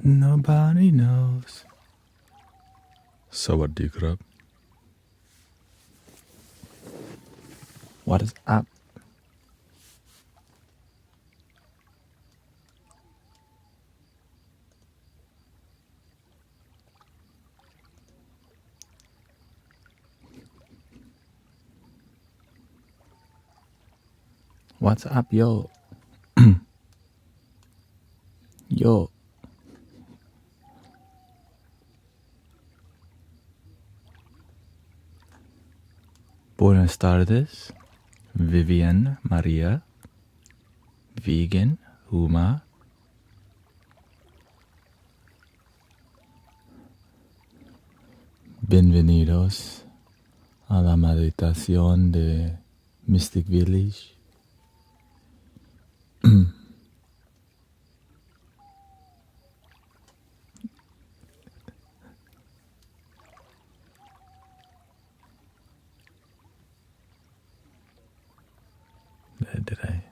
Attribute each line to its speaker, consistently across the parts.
Speaker 1: Nobody knows. Sawadee krab. What is up? What's up, yo? Yo. Buenas tardes, Vivian Maria, Vegan, Uma. Bienvenidos a la meditación de Mystic Village.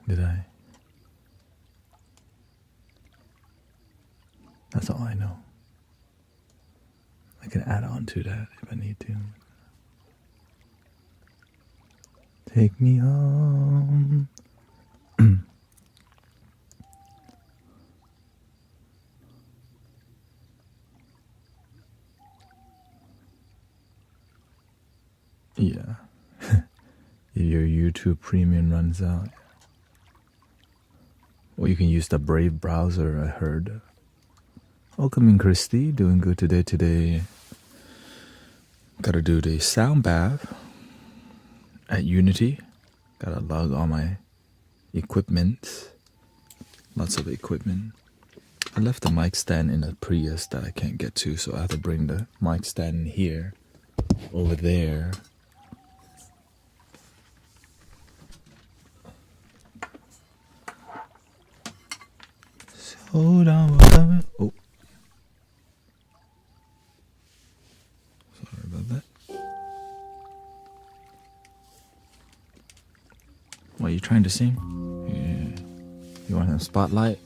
Speaker 1: Did I? That's all I know. I can add on to that if I need to. Take me home. Yeah. If your YouTube premium runs out. Or you can use the Brave browser, I heard. Welcome in, Christy. Doing good today. Gotta do the sound bath at Unity. Gotta log all my equipment. Lots of equipment. I left the mic stand in a Prius that I can't get to, so I have to bring the mic stand in here, over there. Hold on, we're coming. Oh. Sorry about that. What, are you trying to sing? Yeah. You want a spotlight?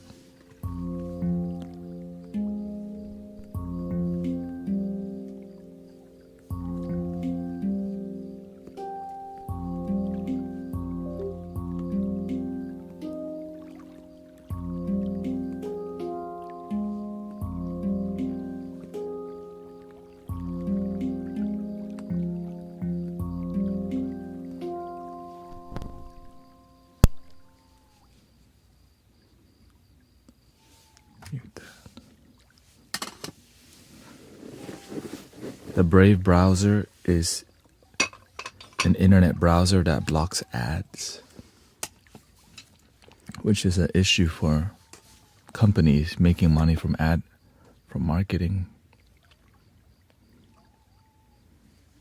Speaker 1: The Brave browser is an internet browser that blocks ads, which is an issue for companies making money from marketing.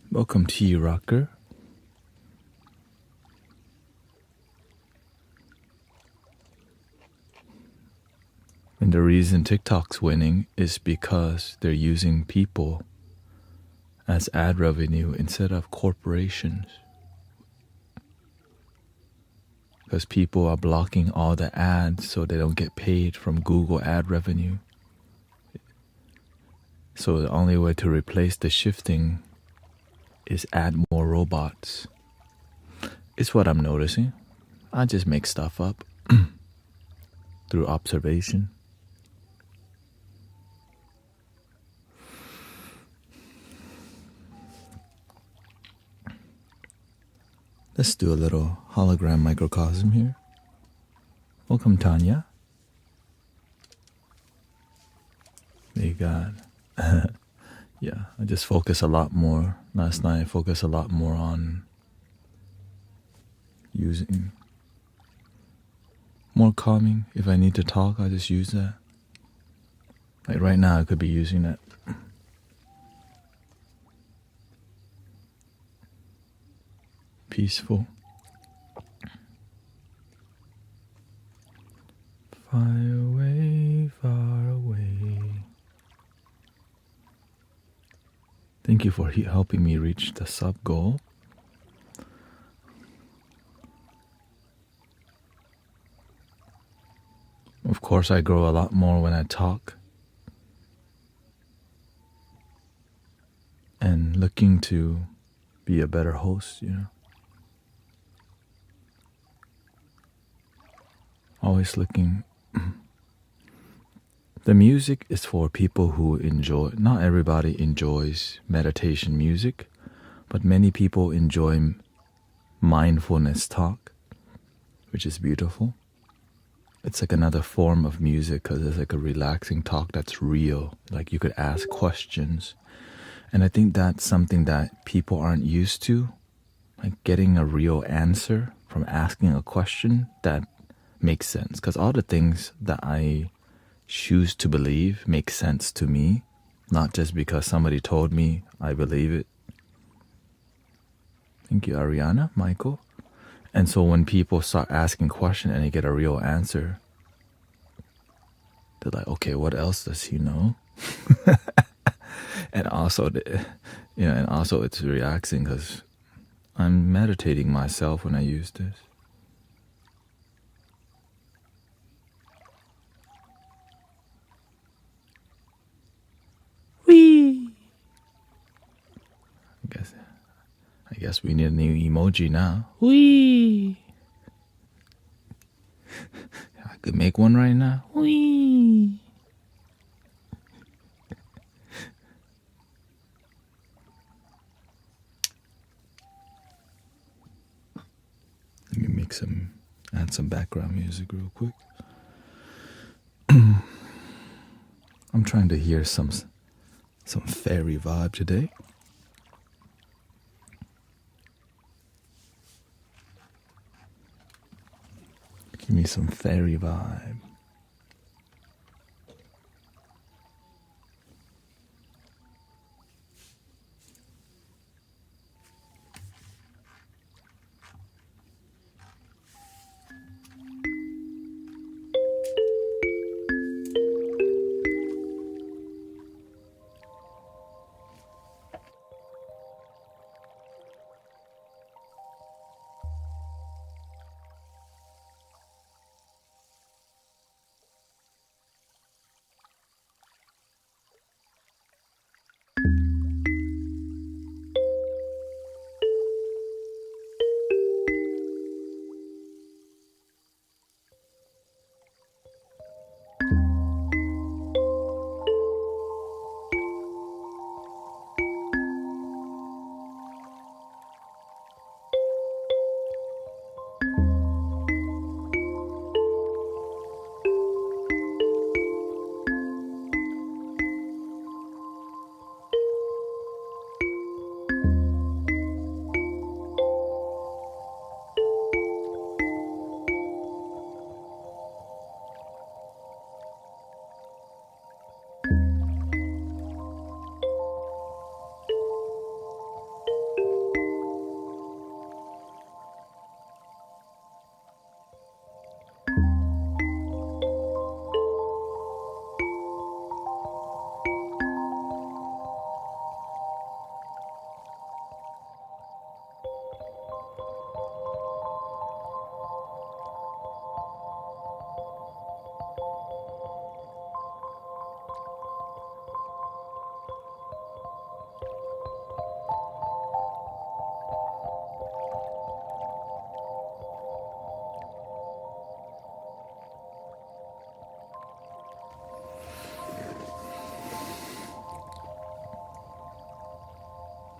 Speaker 1: Welcome to you, Rocker. And the reason TikTok's winning is because they're using people as ad revenue instead of corporations. Because people are blocking all the ads so they don't get paid from Google ad revenue. So the only way to replace the shifting is add more robots. It's what I'm noticing. I just make stuff up through observation. Let's do a little hologram microcosm here. Welcome, Tanya. May God. Yeah, I just focus a lot more. Last night I focused a lot more on using more calming. If I need to talk, I just use that. Like right now I could be using that. Peaceful. Far away, far away. Thank you for helping me reach the sub goal. Of course, I grow a lot more when I talk. looking to be a better host, Always looking. The music is for people who enjoy, not everybody enjoys meditation music, but many people enjoy mindfulness talk, which is beautiful. It's like another form of music because it's like a relaxing talk that's real. Like you could ask questions. And I think that's something that people aren't used to. Like getting a real answer from asking a question that makes sense. Because all the things that I choose to believe make sense to me, not just because somebody told me I believe it. Thank you, Ariana, Michael. And so when people start asking questions and they get a real answer, they're like, okay, what else does he know? And also, and also it's relaxing because I'm meditating myself when I use this. Whee! I guess we need a new emoji now. Whee! I could make one right now. Whee! Let me add some background music real quick. I'm trying to hear some fairy vibe today. Give me some fairy vibe.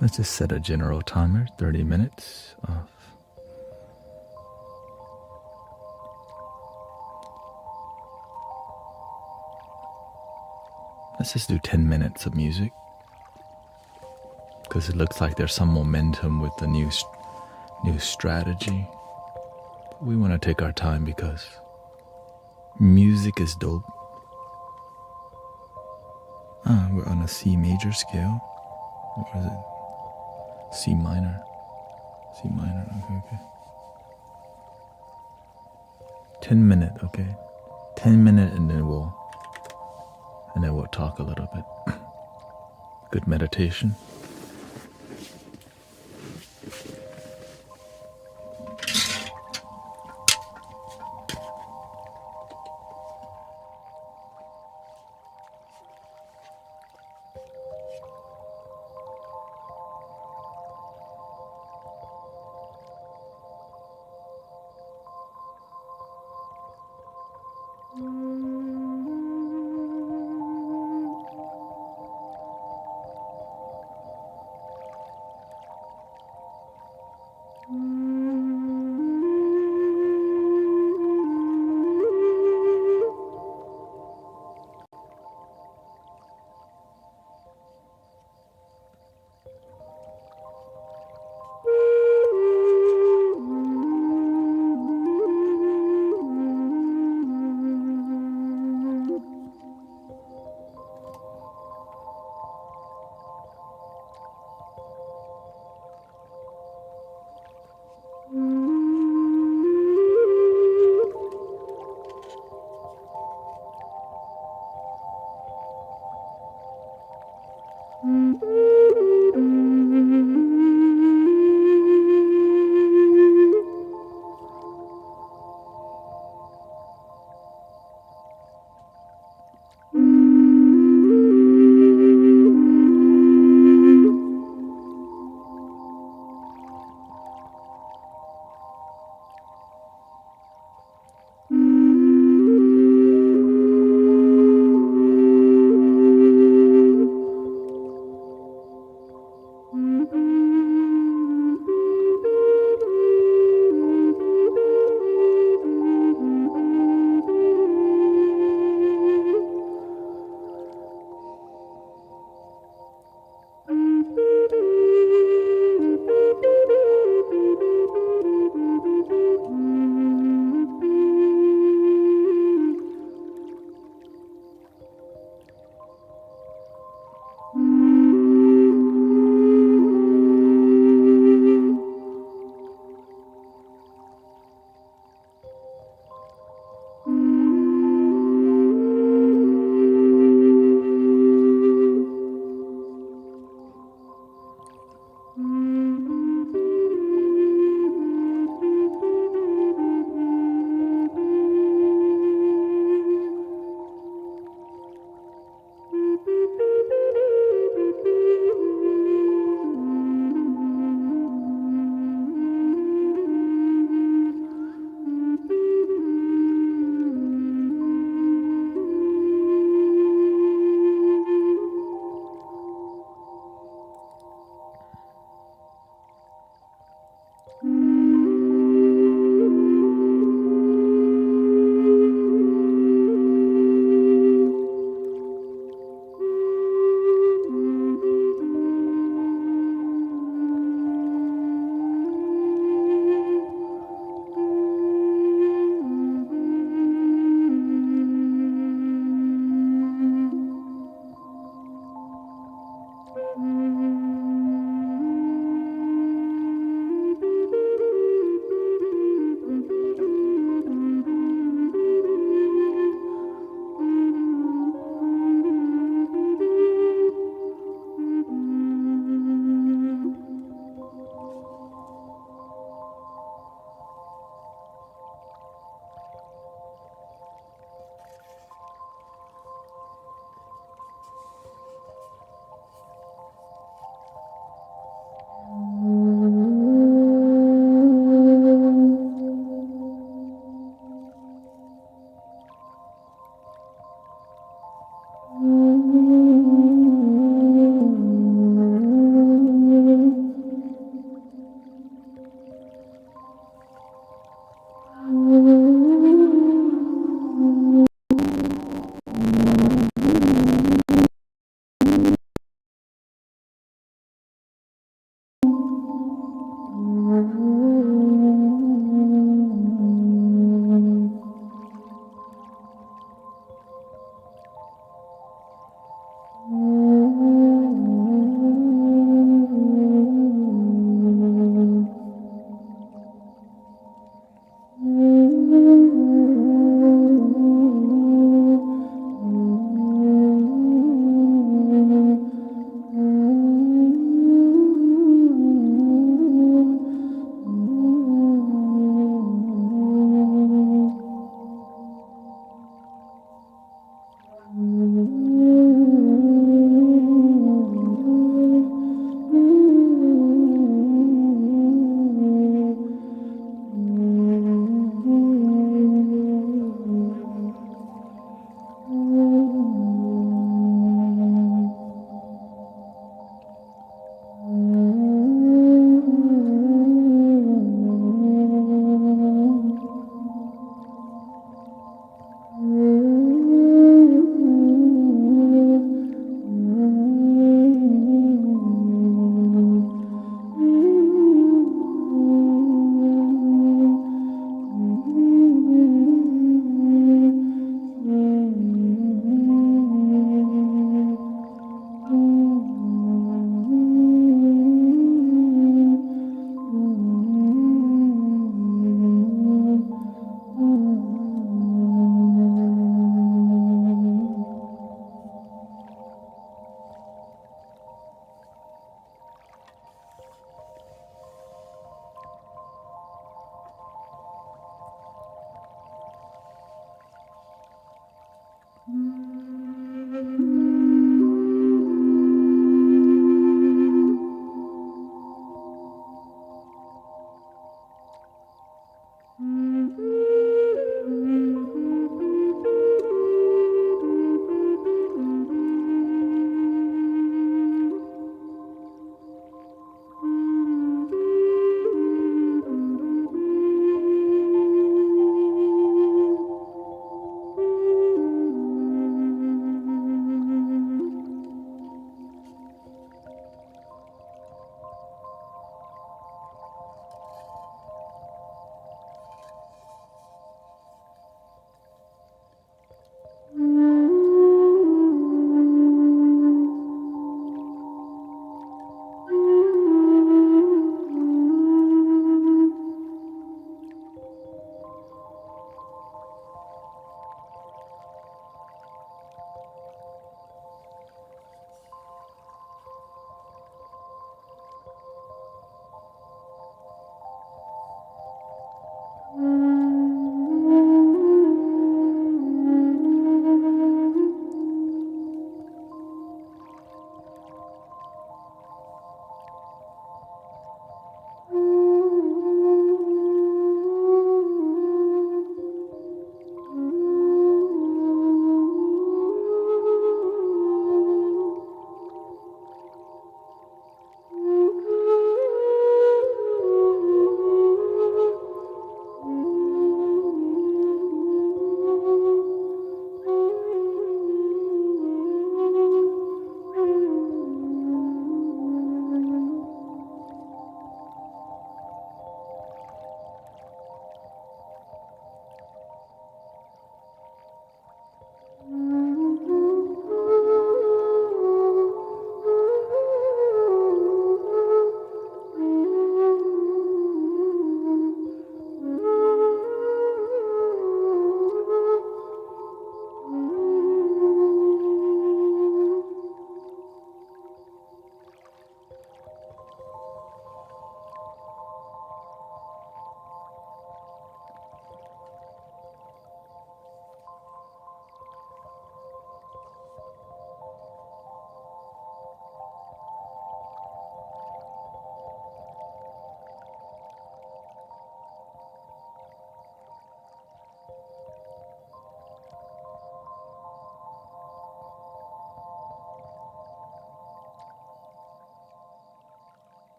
Speaker 1: Let's just set a general timer, 30 minutes of Let's just do 10 minutes of music because it looks like there's some momentum with the new strategy. We want to take our time because music is dope. We're on a C major scale. Or is it C minor? C minor, okay. 10 minutes, okay. 10 minutes and then we'll talk a little bit. Good meditation.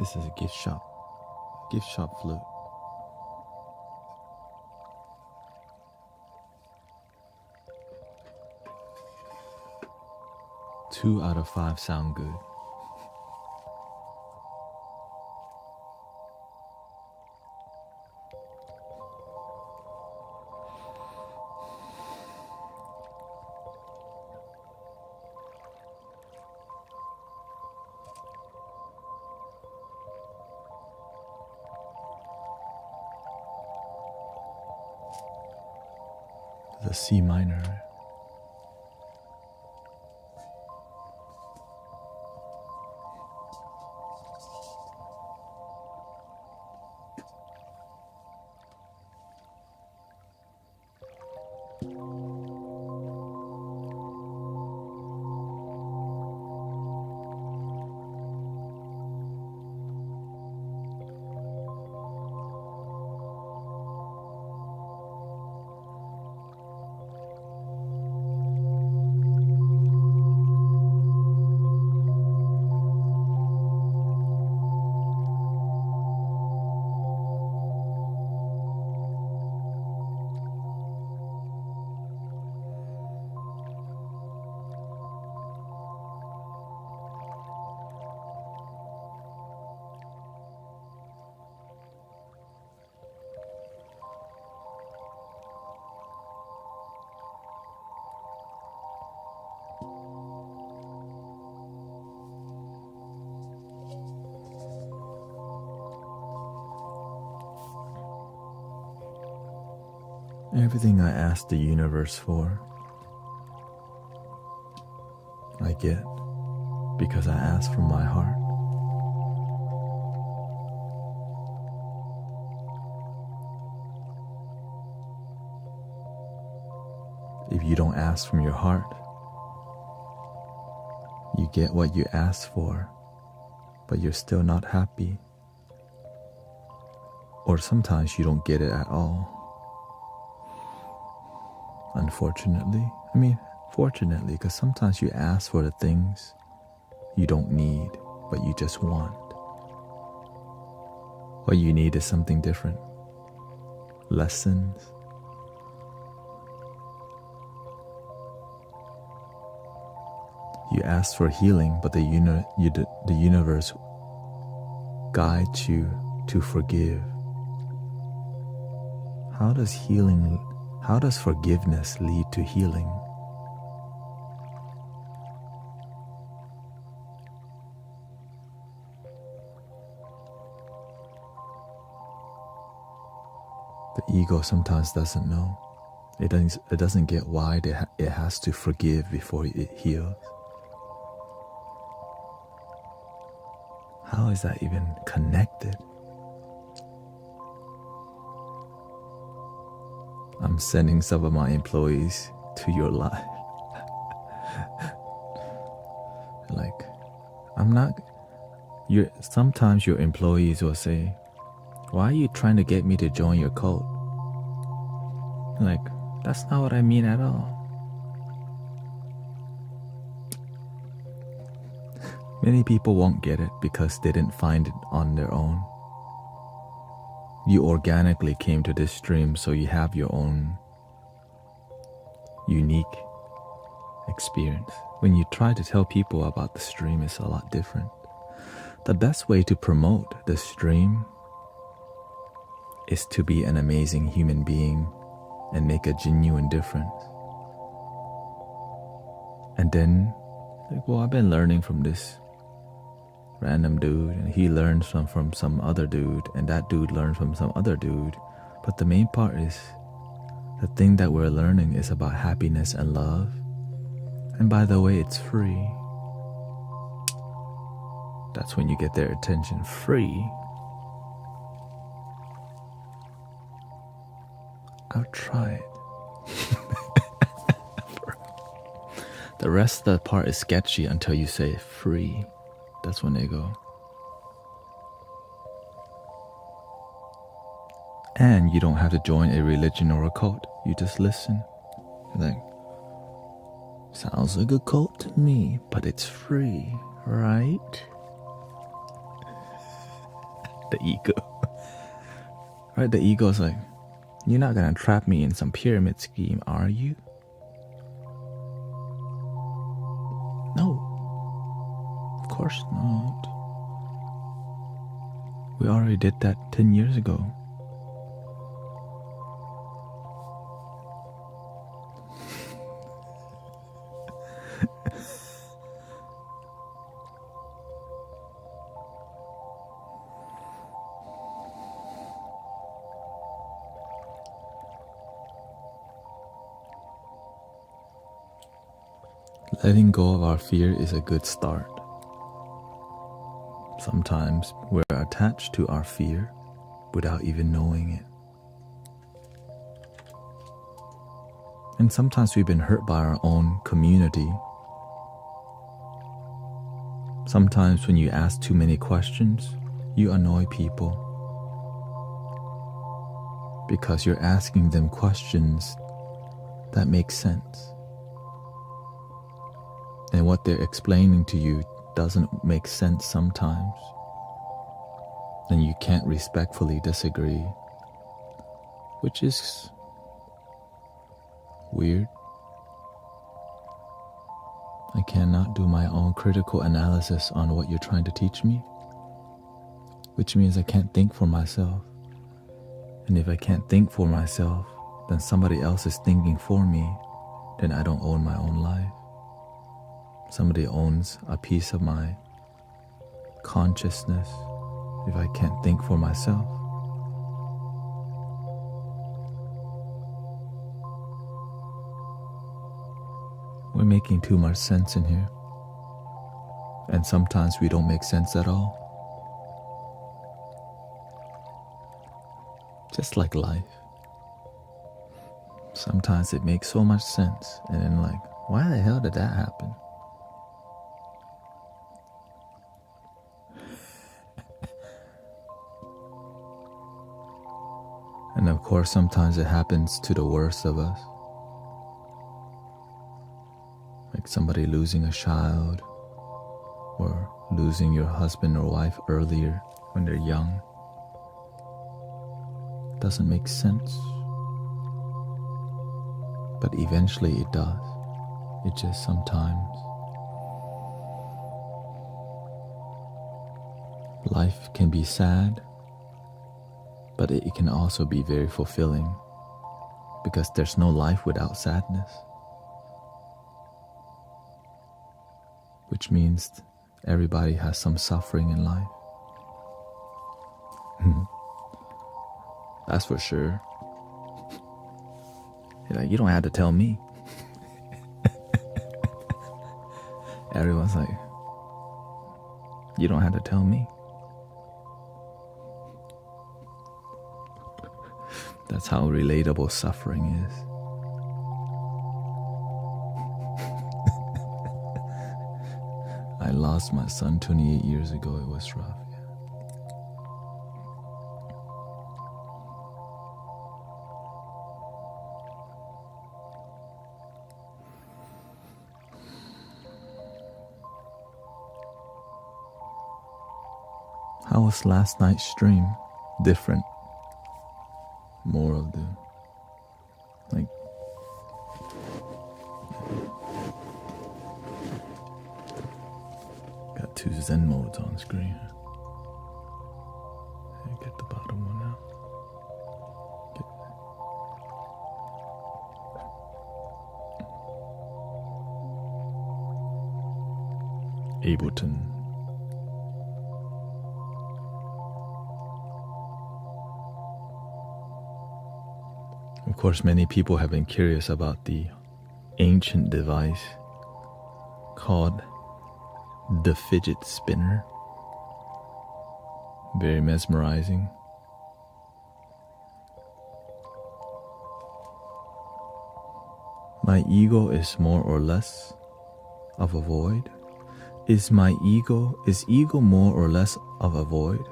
Speaker 1: This is a gift shop. Gift shop flute. Two out of 5 sound good. The C minor. Everything I ask the universe for, I get because I ask from my heart. If you don't ask from your heart, you get what you ask for, but you're still not happy. Or sometimes you don't get it at all. Unfortunately, fortunately, because sometimes you ask for the things you don't need, but you just want. What you need is something different. Lessons. You ask for healing, but the universe guides you to forgive. How does forgiveness lead to healing? The ego sometimes doesn't know. It doesn't get why it has to forgive before it heals. How is that even connected? I'm sending some of my employees to your life. Sometimes your employees will say, why are you trying to get me to join your cult? That's not what I mean at all. Many people won't get it because they didn't find it on their own. You organically came to this stream, so you have your own unique experience. When you try to tell people about the stream, it's a lot different. The best way to promote the stream is to be an amazing human being and make a genuine difference. And then, I've been learning from this random dude, and he learns from some other dude, and that dude learns from some other dude. But the main part is, the thing that we're learning is about happiness and love. And by the way, it's free. That's when you get their attention. Free. I'll try it. The rest of the part is sketchy until you say free. That's when they go. And you don't have to join a religion or a cult. You just listen. You're like, sounds like a cult to me, but it's free, right? The ego. Right? The ego's like, you're not gonna trap me in some pyramid scheme, are you? No. Of course not. We already did that 10 years ago. Letting go of our fear is a good start. Sometimes we're attached to our fear without even knowing it. And sometimes we've been hurt by our own community. Sometimes when you ask too many questions, you annoy people because you're asking them questions that make sense. And what they're explaining to you doesn't make sense sometimes. And you can't respectfully disagree, which is weird. I cannot do my own critical analysis on what you're trying to teach me, which means I can't think for myself. And if I can't think for myself, then somebody else is thinking for me, then I don't own my own life. Somebody owns a piece of my consciousness if I can't think for myself. We're making too much sense in here. And sometimes we don't make sense at all. Just like life. Sometimes it makes so much sense, and then like, why the hell did that happen? And of course, sometimes it happens to the worst of us. Like somebody losing a child, or losing your husband or wife earlier when they're young. Doesn't make sense. But eventually it does. It just sometimes. Life can be sad, but it can also be very fulfilling because there's no life without sadness. Which means everybody has some suffering in life. That's for sure. You're like, you don't have to tell me. Everyone's like, you don't have to tell me. That's how relatable suffering is. I lost my son 28 years ago. It was rough. Yeah. How was last night's stream? Different. More of the, like, got two Zen modes on screen. Get the bottom one out. Ableton. Of course, many people have been curious about the ancient device called the fidget spinner. Very mesmerizing. My ego is more or less of a void. Is ego more or less of a void?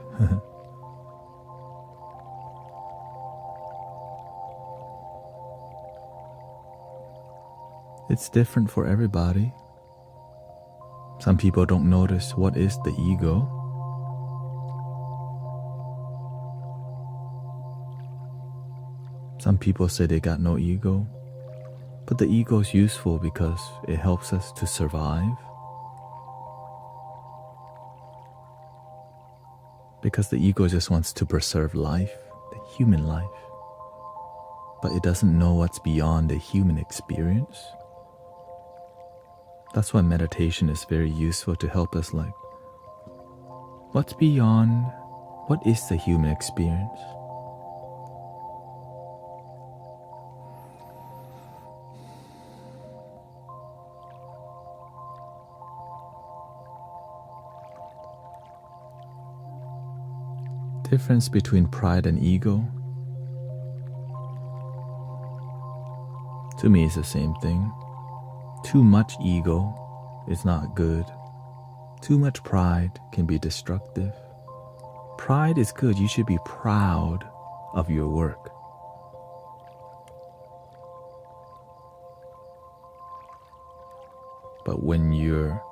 Speaker 1: It's different for everybody. Some people don't notice what is the ego. Some people say they got no ego, but the ego is useful because it helps us to survive. Because the ego just wants to preserve life, the human life. But it doesn't know what's beyond the human experience. That's why meditation is very useful to help us what's beyond, what is the human experience? Difference between pride and ego, to me, is the same thing. Too much ego is not good. Too much pride can be destructive. Pride is good. You should be proud of your work. But when you're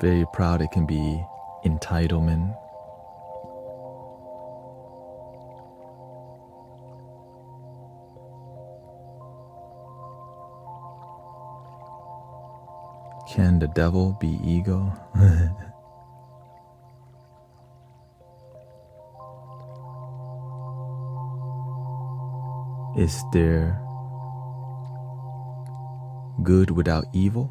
Speaker 1: very proud, it can be entitlement. Can the devil be ego? Is there good without evil?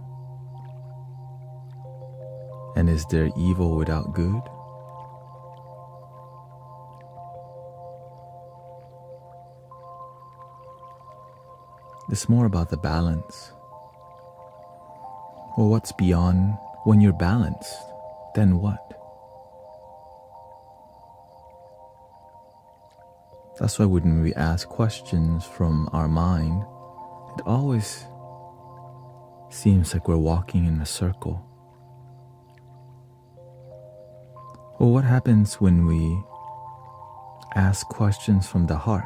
Speaker 1: And is there evil without good? It's more about the balance. Well, what's beyond when you're balanced? Then what? That's why when we ask questions from our mind, it always seems like we're walking in a circle. Well, what happens when we ask questions from the heart?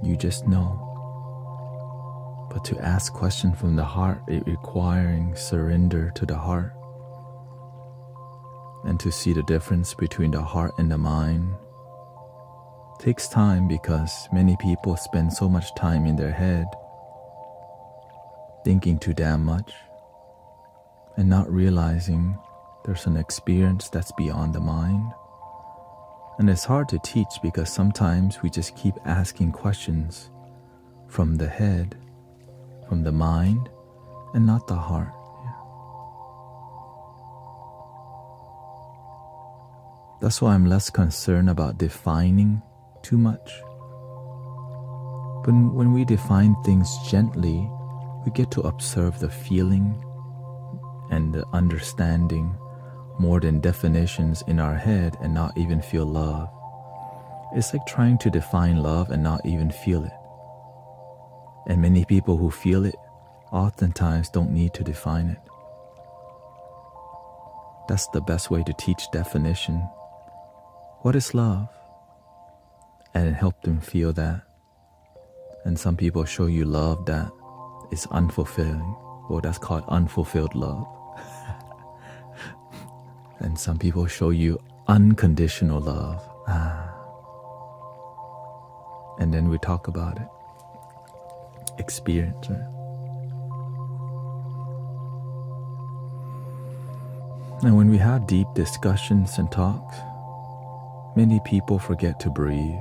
Speaker 1: You just know. But to ask questions from the heart, it requiring surrender to the heart. And to see the difference between the heart and the mind takes time, because many people spend so much time in their head thinking too damn much and not realizing there's an experience that's beyond the mind. And it's hard to teach because sometimes we just keep asking questions from the head, from the mind, and not the heart. That's why I'm less concerned about defining too much. But when we define things gently, we get to observe the feeling and the understanding more than definitions in our head and not even feel love. It's like trying to define love and not even feel it. And many people who feel it oftentimes don't need to define it. That's the best way to teach definition. What is love? And help them feel that. And some people show you love that is unfulfilling. Well, that's called unfulfilled love. And some people show you unconditional love. And then we talk about it. Experience, right? And when we have deep discussions and talks, many people forget to breathe.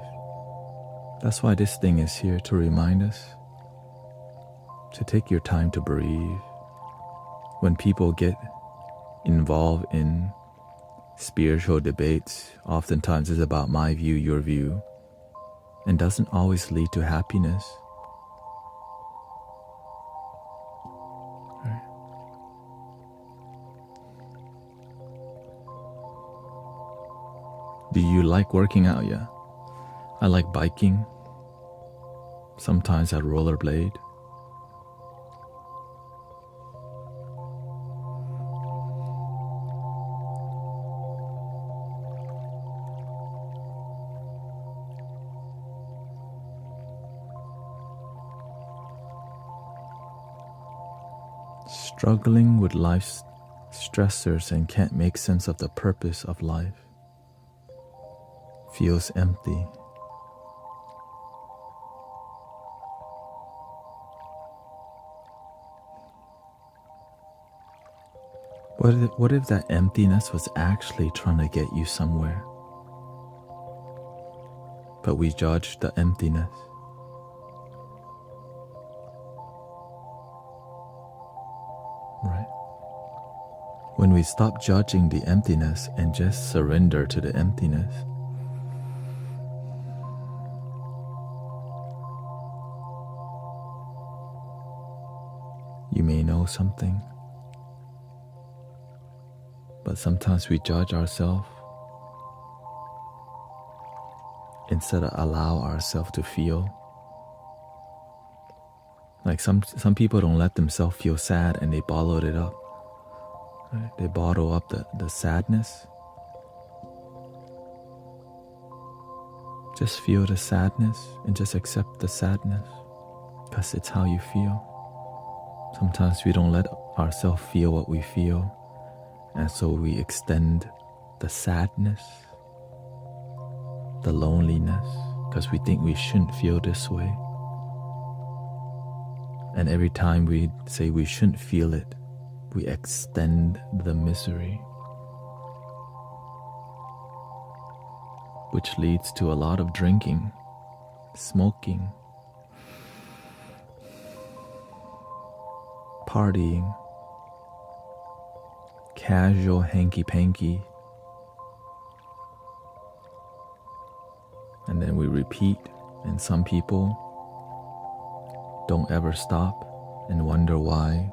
Speaker 1: That's why this thing is here, to remind us to take your time to breathe. When people get involved in spiritual debates, oftentimes it's about my view, your view, and doesn't always lead to happiness. Right? Do you like working out? Yeah. I like biking. Sometimes I rollerblade. Struggling with life's stressors and can't make sense of the purpose of life. feels empty. What if that emptiness was actually trying to get you somewhere? But we judge the emptiness. Right? When we stop judging the emptiness and just surrender to the emptiness, you may know something, but sometimes we judge ourselves instead of allow ourselves to feel. Like some people don't let themselves feel sad and they bottle it up. Right? They bottle up the sadness. Just feel the sadness and just accept the sadness because it's how you feel. Sometimes we don't let ourselves feel what we feel, and so we extend the sadness, the loneliness, because we think we shouldn't feel this way. And every time we say we shouldn't feel it, we extend the misery, which leads to a lot of drinking, smoking, partying, casual hanky-panky, and then we repeat, and some people don't ever stop and wonder why.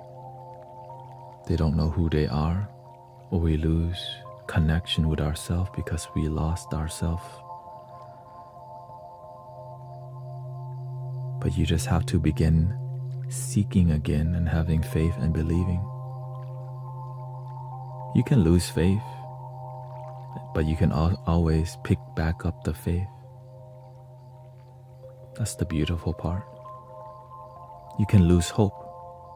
Speaker 1: They don't know who they are, or we lose connection with ourselves because we lost ourselves. But you just have to begin seeking again and having faith and believing. You can lose faith, but you can always pick back up the faith. That's the beautiful part. You can lose hope,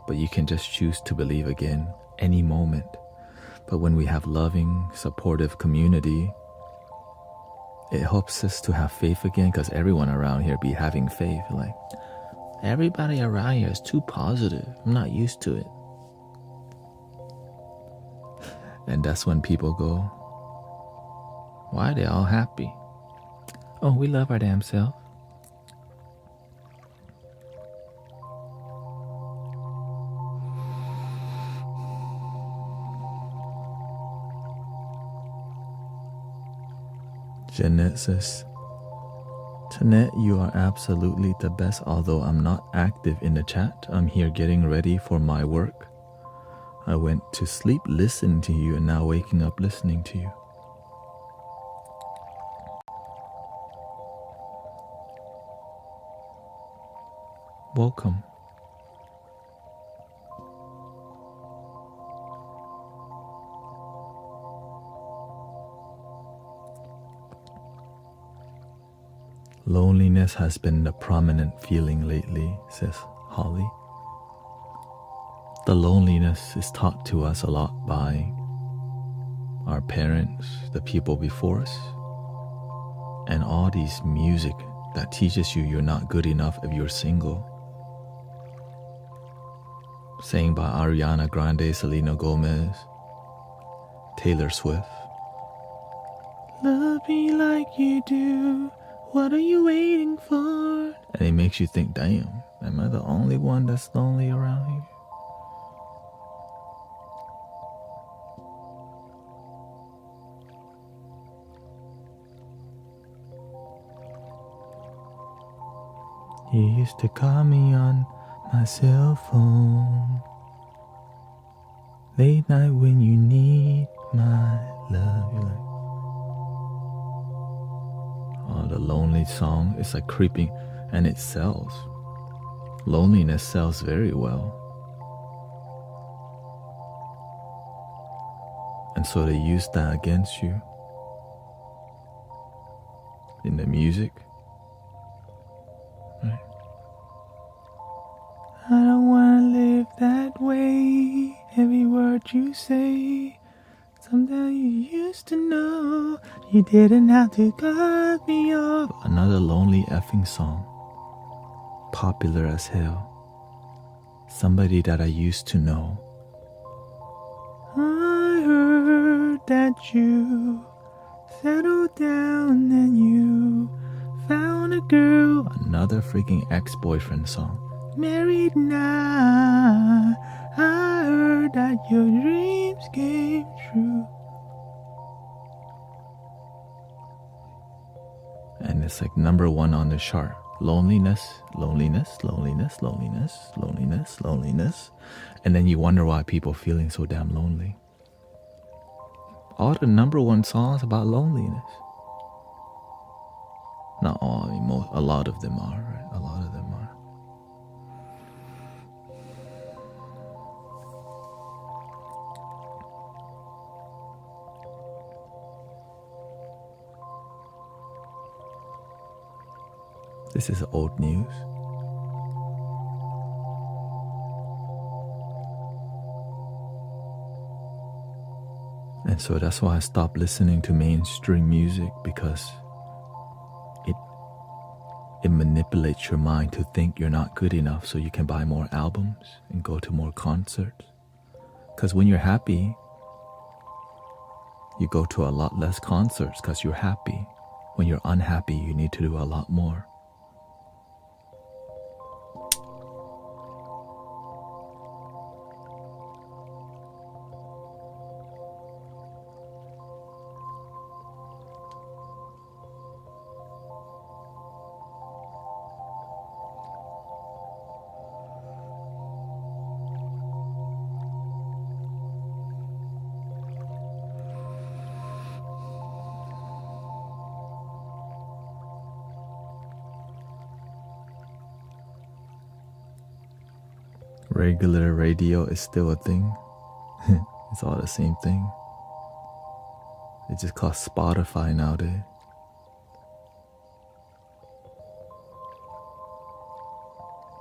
Speaker 1: but you can just choose to believe again any moment. But when we have loving, supportive community, it helps us to have faith again, because everyone around here be having faith. Like, everybody around here is too positive. I'm not used to it. And that's when people go, why are they all happy? Oh, we love our damn self. Jeanette says, Tanette, you are absolutely the best. Although I'm not active in the chat, I'm here getting ready for my work. I went to sleep listening to you and now waking up listening to you. Welcome. Loneliness has been the prominent feeling lately, says Holly. The loneliness is taught to us a lot by our parents, the people before us, and all these music that teaches you you're not good enough if you're single. Sang by Ariana Grande, Selena Gomez, Taylor Swift. Love me like you do. What are you waiting for? And it makes you think, damn, am I the only one that's lonely around here? You used to call me on my cell phone late night when you need my love. You're like, oh, the lonely song is like creeping, and it sells. Loneliness sells very well. And so they use that against you in the music. Right? I don't want to live that way. Every word you say, somehow you used to know. You didn't have to cut me off. Another lonely effing song. Popular as hell. Somebody that I used to know. I heard that you settled down and you found a girl. Another freaking ex-boyfriend song. Married now. I heard that your dreams came true. And it's like number one on the chart. Loneliness, loneliness, loneliness, loneliness, loneliness, loneliness. And then you wonder why people are feeling so damn lonely. All the number one songs about loneliness. Not all, I mean, a lot of them are, right? A lot of them are. This is old news. And so that's why I stopped listening to mainstream music, because it manipulates your mind to think you're not good enough so you can buy more albums and go to more concerts. Because when you're happy, you go to a lot less concerts because you're happy. When you're unhappy, you need to do a lot more. Regular radio is still a thing. It's all the same thing. It just costs Spotify nowadays.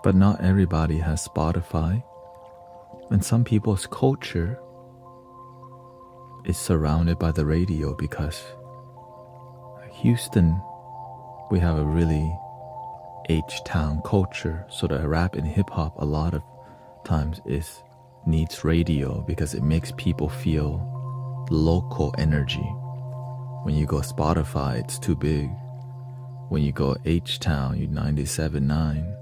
Speaker 1: But not everybody has Spotify. And some people's culture is surrounded by the radio, because Houston, we have a really H-town culture. So the rap and hip hop a lot of times needs radio because it makes people feel local energy. When you go Spotify, it's too big. When you go H-town, you 97.9,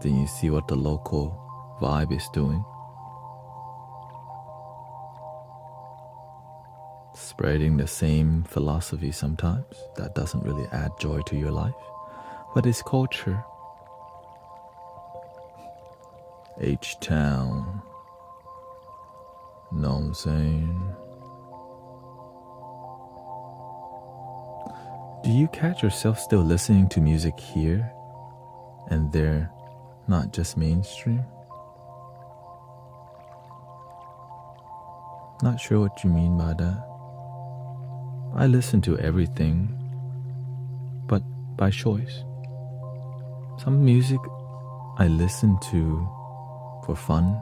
Speaker 1: then you see what the local vibe is doing. Spreading the same philosophy sometimes that doesn't really add joy to your life, but it's culture. H-town, know what I'm saying? Do you catch yourself still listening to music here and there, not just mainstream? Not sure what you mean by that. I listen to everything, but by choice. Some music I listen to for fun.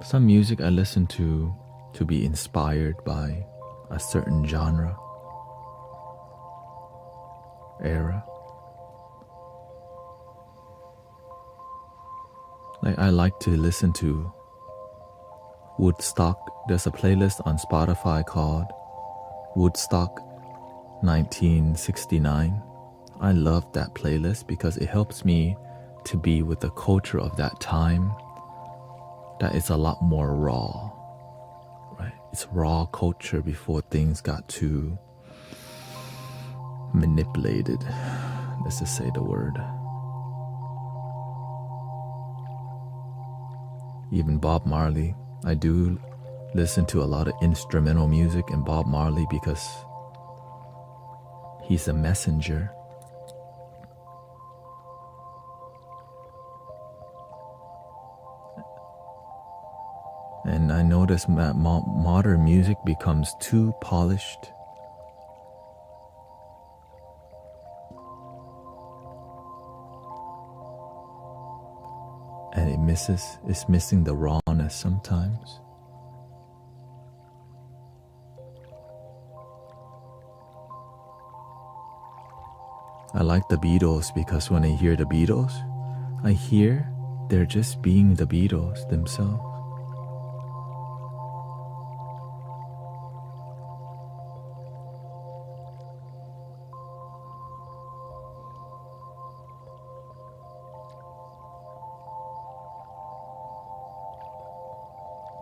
Speaker 1: Some music I listen to be inspired by a certain genre, era. Like I like to listen to Woodstock. There's a playlist on Spotify called Woodstock 1969. I love that playlist because it helps me to be with the culture of that time that is a lot more raw, right? It's raw culture before things got too manipulated. Let's just say the word. Even Bob Marley. I do listen to a lot of instrumental music in Bob Marley because he's a messenger. And I notice that modern music becomes too polished. And it's missing the rawness sometimes. I like the Beatles because when I hear the Beatles, I hear they're just being the Beatles themselves.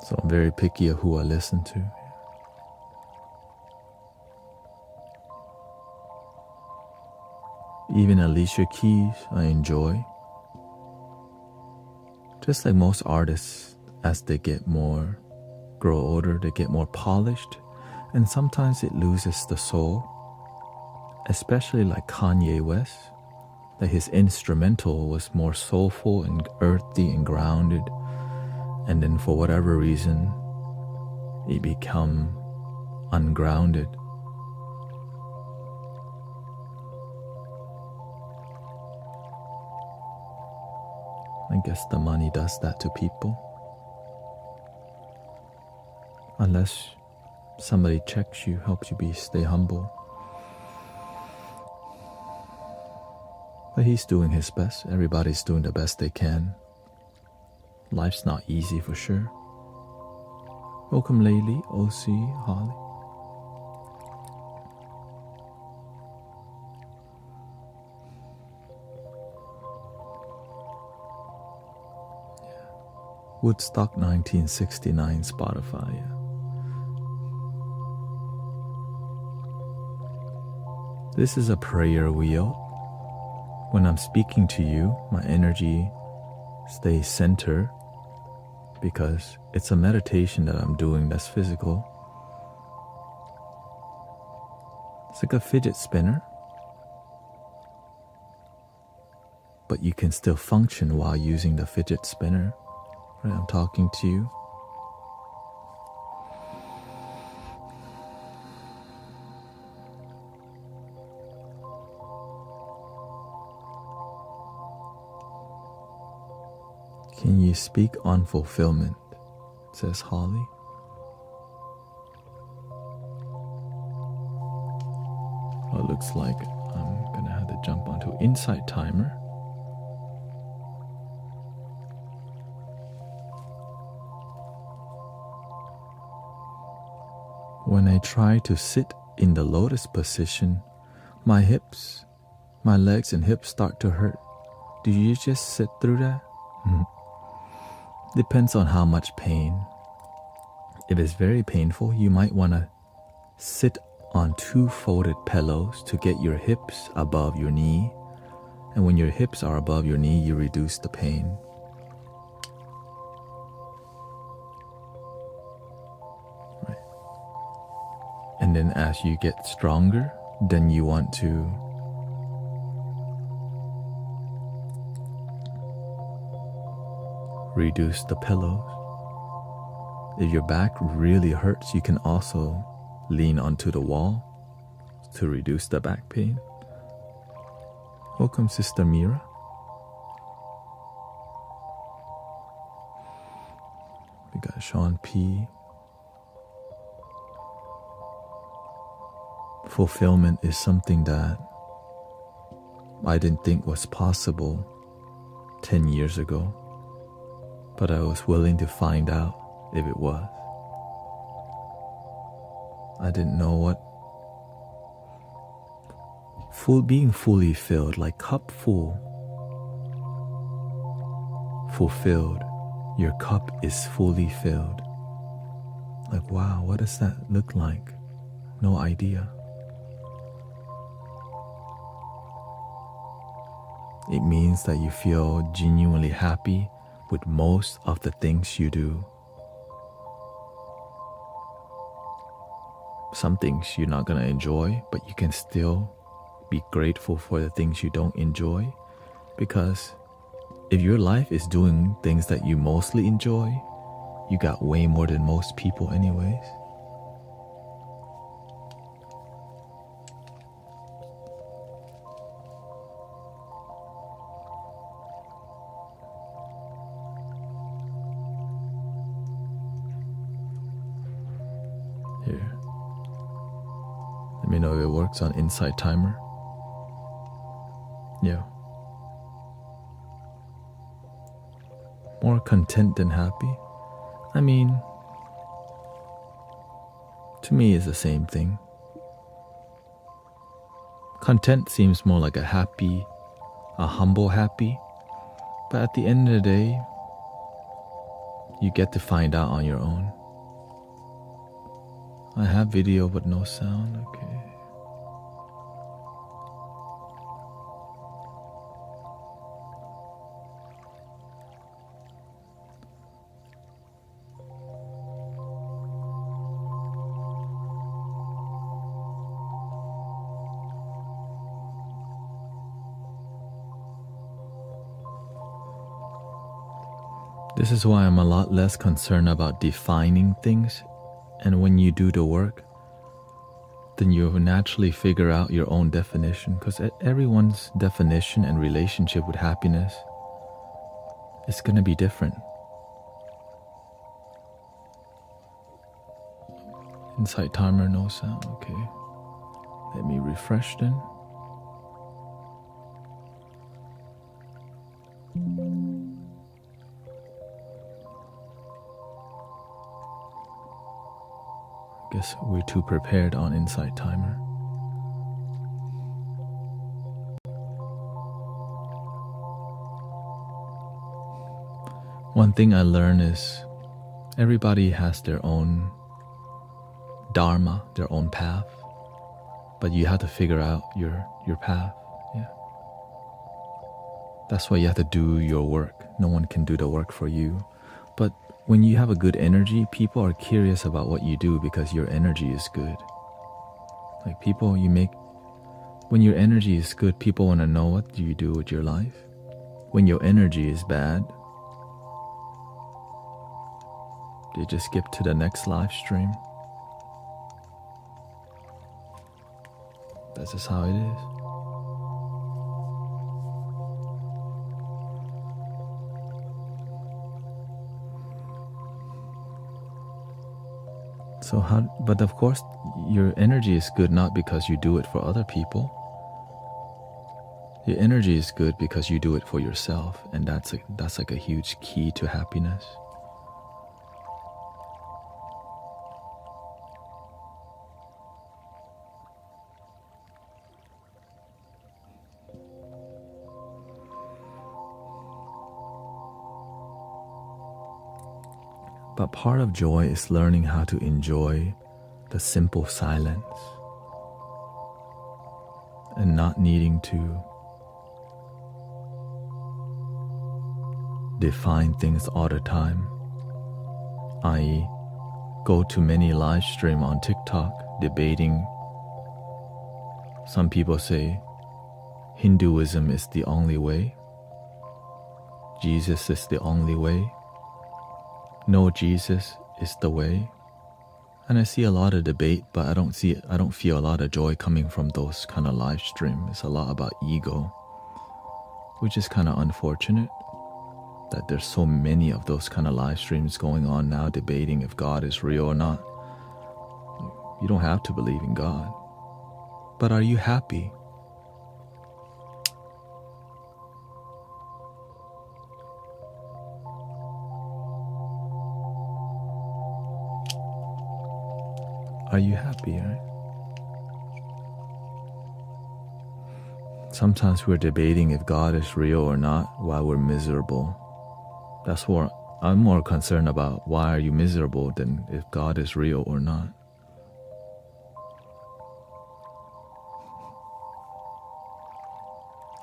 Speaker 1: So I'm very picky of who I listen to. Even Alicia Keys, I enjoy. Just like most artists, as they grow older, they get more polished, and sometimes it loses the soul. Especially like Kanye West, that his instrumental was more soulful and earthy and grounded, and then for whatever reason, it become ungrounded. I guess the money does that to people. Unless somebody checks you, helps you stay humble. But he's doing his best. Everybody's doing the best they can. Life's not easy for sure. Welcome Laylee, OC, Holly. Woodstock 1969 Spotify, yeah. This is a prayer wheel. When I'm speaking to you, my energy stays centered because it's a meditation that I'm doing that's physical. It's like a fidget spinner, but you can still function while using the fidget spinner. Right, I'm talking to you. Can you speak on fulfillment? Says Holly. Well, it looks like I'm gonna have to jump onto Insight Timer. When I try to sit in the lotus position, my legs and hips start to hurt. Do you just sit through that? Depends on how much pain. If it's very painful, you might want to sit on 2 folded pillows to get your hips above your knee. And when your hips are above your knee, you reduce the pain. And then as you get stronger, then you want to reduce the pillows. If your back really hurts, you can also lean onto the wall to reduce the back pain. Welcome, Sister Mira. We got Sean P. Fulfillment is something that I didn't think was possible 10 years ago, but I was willing to find out if it was. I didn't know what being fully filled, like cup full, fulfilled. Your cup is fully filled. Like, wow, what does that look like? No idea. It means that you feel genuinely happy with most of the things you do. Some things you're not going to enjoy, but you can still be grateful for the things you don't enjoy, because if your life is doing things that you mostly enjoy, you got way more than most people anyways. Here. Let me know if it works on Insight Timer. Yeah. More content than happy? I mean, to me it's the same thing. Content seems more like a happy, a humble happy. But at the end of the day, you get to find out on your own. I have video but no sound, okay. This is why I'm a lot less concerned about defining things, and when you do the work, then you'll naturally figure out your own definition, because everyone's definition and relationship with happiness is going to be different. Insight timer, no sound, okay. Let me refresh then. Guess we're too prepared on Insight Timer. One thing I learned is everybody has their own Dharma, their own path, but you have to figure out your path. Yeah. That's why you have to do your work. No one can do the work for you. But when you have a good energy, people are curious about what you do because your energy is good. Like when your energy is good, people want to know what do you do with your life. When your energy is bad, they just skip to the next live stream. That's just how it is. But of course, your energy is good not because you do it for other people. Your energy is good because you do it for yourself, and that's like a huge key to happiness. But part of joy is learning how to enjoy the simple silence and not needing to define things all the time, i.e. go to many live stream on TikTok debating. Some people say Hinduism is the only way, Jesus is the only way, no, Jesus is the way. And I see a lot of debate, but I don't feel a lot of joy coming from those kind of live streams. It's a lot about ego, which is kind of unfortunate that there's so many of those kind of live streams going on now debating if God is real or not. You don't have to believe in God. But are you happy? Are you happy, right? Sometimes we're debating if God is real or not while we're miserable. That's what I'm more concerned about. Why are you miserable than if God is real or not?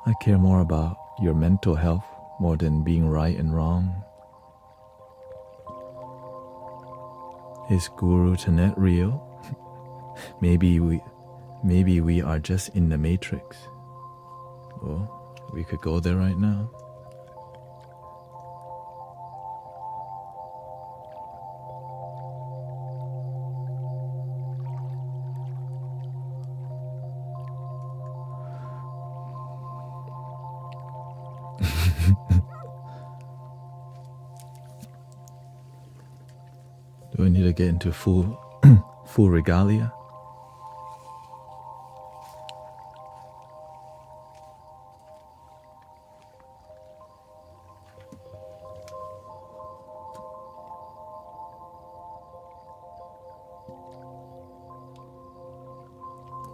Speaker 1: I care more about your mental health more than being right and wrong. Is Guru Tanet real? Maybe we are just in the matrix. Well, we could go there right now. Do I need to get into full regalia?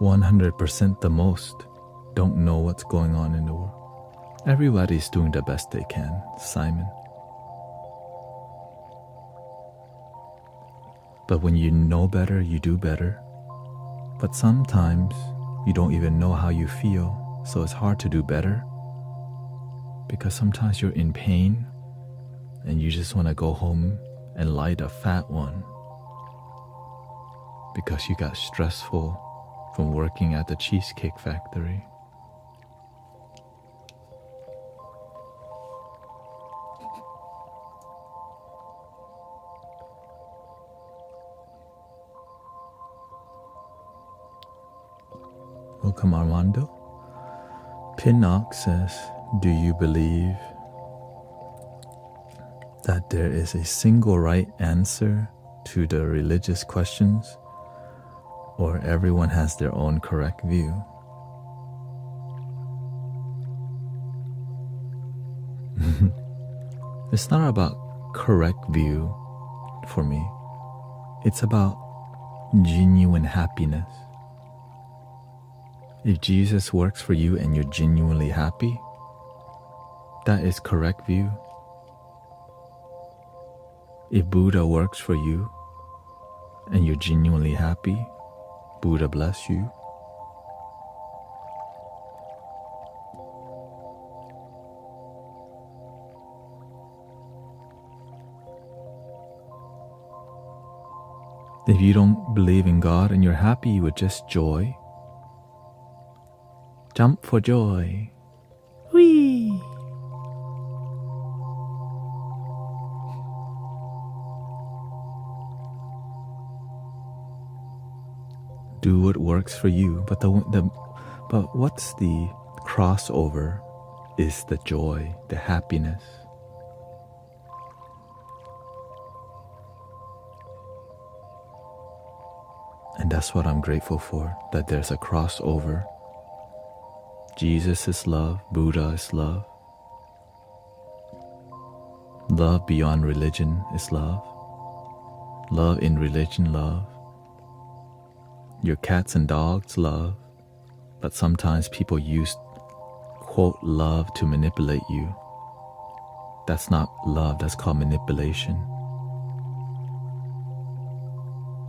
Speaker 1: 100% the most don't know what's going on in the world. Everybody's doing the best they can, Simon. But when you know better, you do better. But sometimes you don't even know how you feel, so it's hard to do better. Because sometimes you're in pain and you just want to go home and light a fat one because you got stressful from working at the Cheesecake Factory. Welcome, Armando. Pinnock says, do you believe that there is a single right answer to the religious questions, or everyone has their own correct view? It's not about correct view for me. It's about genuine happiness. If Jesus works for you and you're genuinely happy, that is correct view. If Buddha works for you and you're genuinely happy, Buddha bless you. If you don't believe in God and you're happy with just joy, jump for joy. Whee! Do what works for you, but but what's the crossover is the joy, the happiness. And that's what I'm grateful for, that there's a crossover. Jesus is love, Buddha is love. Love beyond religion is love. Love in religion, love. Your cats and dogs love, but sometimes people use, quote, love to manipulate you. That's not love, that's called manipulation.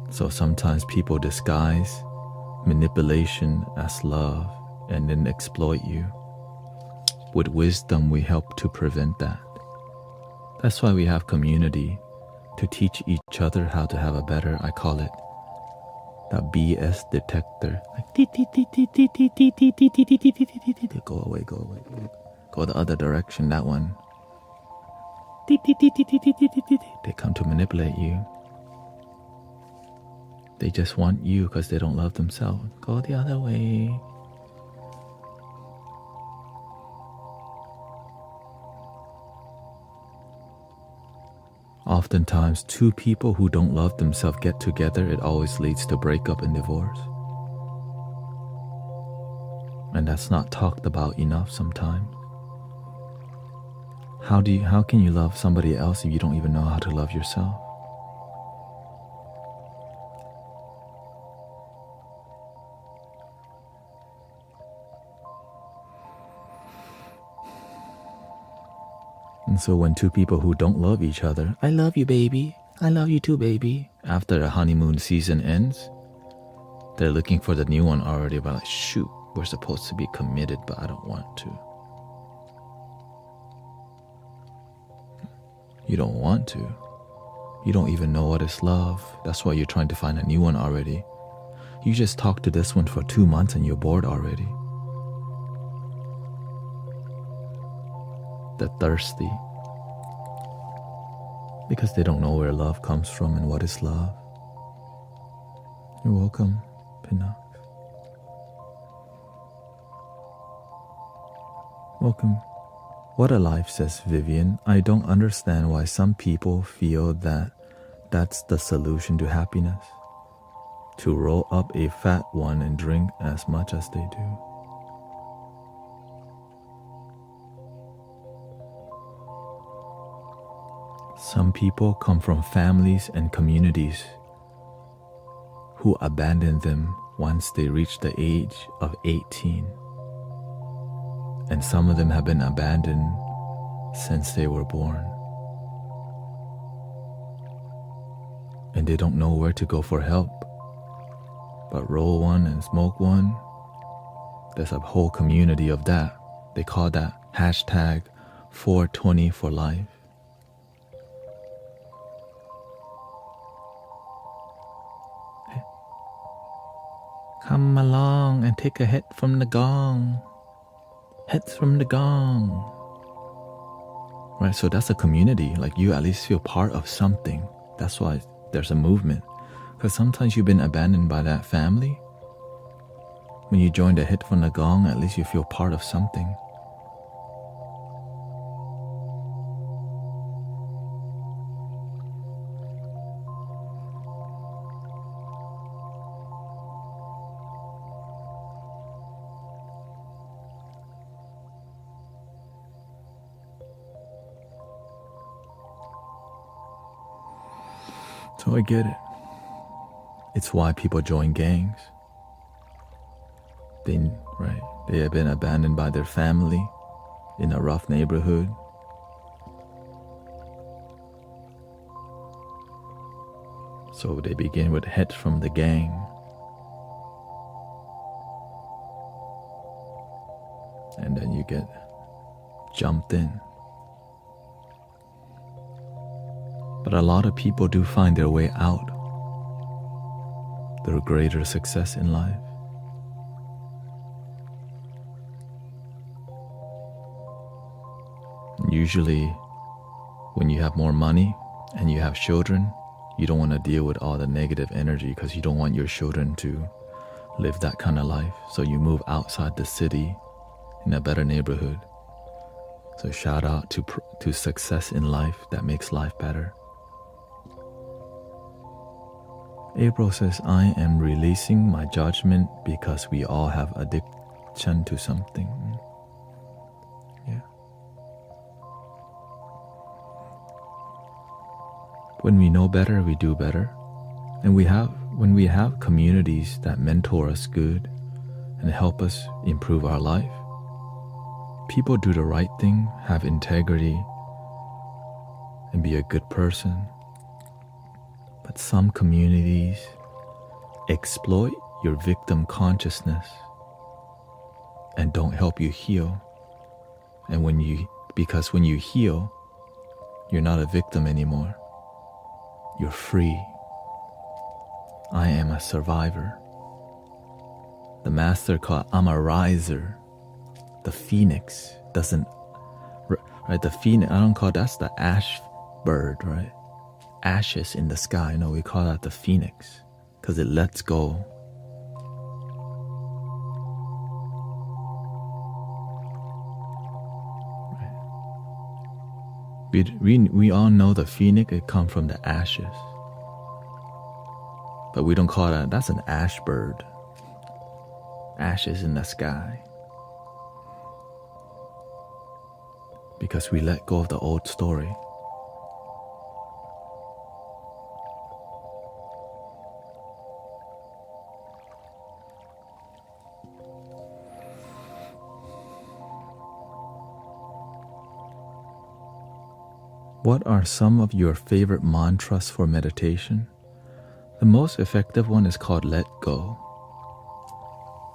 Speaker 1: So sometimes people disguise manipulation as love and then exploit you. With wisdom, we help to prevent that. That's why we have community, to teach each other how to have a better, I call it, the BS detector. Go away, go away. Go the other direction, that one. They come to manipulate you. They just want you because they don't love themselves. Go the other way. Oftentimes, two people who don't love themselves get together, it always leads to breakup and divorce. And that's not talked about enough sometimes. How can you love somebody else if you don't even know how to love yourself? And so when two people who don't love each other, I love you, baby, I love you too, baby, after the honeymoon season ends, they're looking for the new one already, but like, shoot, we're supposed to be committed, but I don't want to. You don't want to. You don't even know what is love. That's why you're trying to find a new one already. You just talked to this one for 2 months and you're bored already. They're thirsty because they don't know where love comes from and what is love. You're welcome, Pinnock. Welcome. What a life, says Vivian. I don't understand why some people feel that that's the solution to happiness. To roll up a fat one and drink as much as they do. Some people come from families and communities who abandon them once they reach the age of 18. And some of them have been abandoned since they were born. And they don't know where to go for help. But roll one and smoke one, there's a whole community of that. They call that hashtag 420 for life. Come along and take a hit from the gong. Hits from the gong. Right, so that's a community. Like, you at least feel part of something. That's why there's a movement. Because sometimes you've been abandoned by that family. When you join the hit from the gong, at least you feel part of something. So I get it. It's why people join gangs. They have been abandoned by their family in a rough neighborhood. So they begin with hits from the gang. And then you get jumped in. But a lot of people do find their way out through greater success in life. Usually, when you have more money and you have children, you don't want to deal with all the negative energy because you don't want your children to live that kind of life. So you move outside the city in a better neighborhood. So shout out to success in life that makes life better. April says, I am releasing my judgment because we all have addiction to something. Yeah. When we know better, we do better. And when we have communities that mentor us good and help us improve our life, people do the right thing, have integrity, and be a good person. But some communities exploit your victim consciousness and don't help you heal. And because when you heal, you're not a victim anymore. You're free. I am a survivor. The master called I'm a riser. The phoenix doesn't, right? The phoenix, I don't call that's the ash bird, right? Ashes in the sky. No, we call that the phoenix because it lets go. Right. We all know the phoenix, it comes from the ashes. But we don't call that, that's an ash bird. Ashes in the sky. Because we let go of the old story. What are some of your favorite mantras for meditation? The most effective one is called Let Go.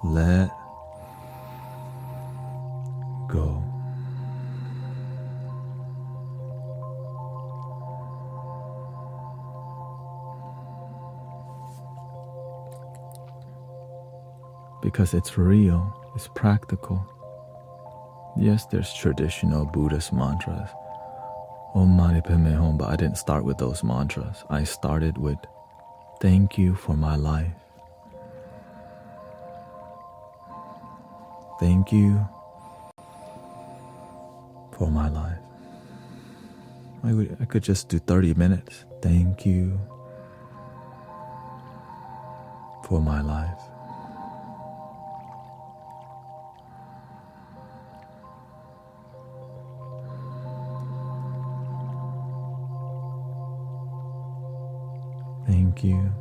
Speaker 1: Let go. Because it's real, it's practical. Yes, there's traditional Buddhist mantras. Om Mani Padme Hum, but I didn't start with those mantras. I started with, thank you for my life. Thank you for my life. I could just do 30 minutes. Thank you for my life. Thank you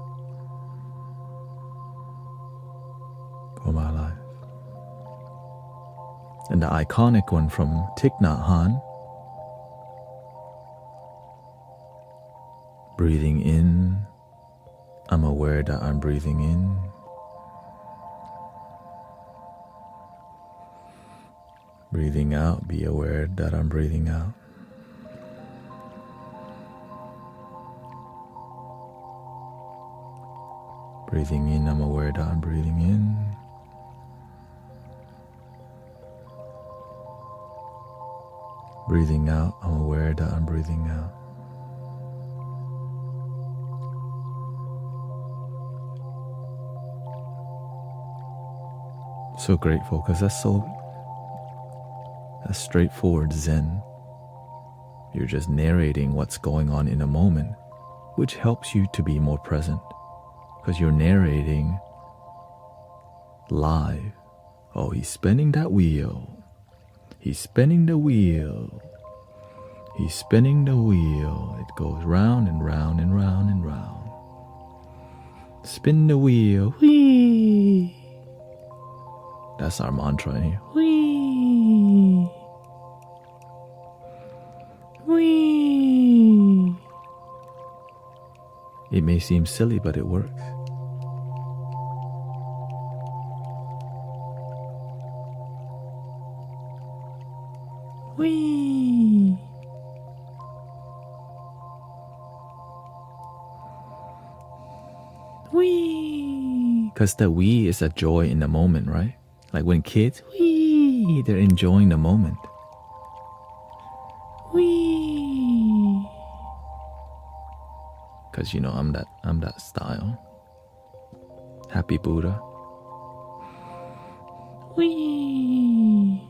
Speaker 1: And the iconic one from Thich Nhat Hanh. Breathing in, I'm aware that I'm breathing in. Breathing out, be aware that I'm breathing out. Breathing in, I'm aware that I'm breathing in. Breathing out, I'm aware that I'm breathing out. So grateful because that's straightforward Zen. You're just narrating what's going on in a moment, which helps you to be more present because you're narrating live. Oh, he's spinning that wheel. He's spinning the wheel. He's spinning the wheel. It goes round and round and round and round. Spin the wheel. Whee! That's our mantra in here. Whee! Whee! It may seem silly, but it works. Whee! Whee! Because the wee is a joy in the moment, right? Like when kids, wee, they're enjoying the moment. Wee. Because I'm that style. Happy Buddha. Wee.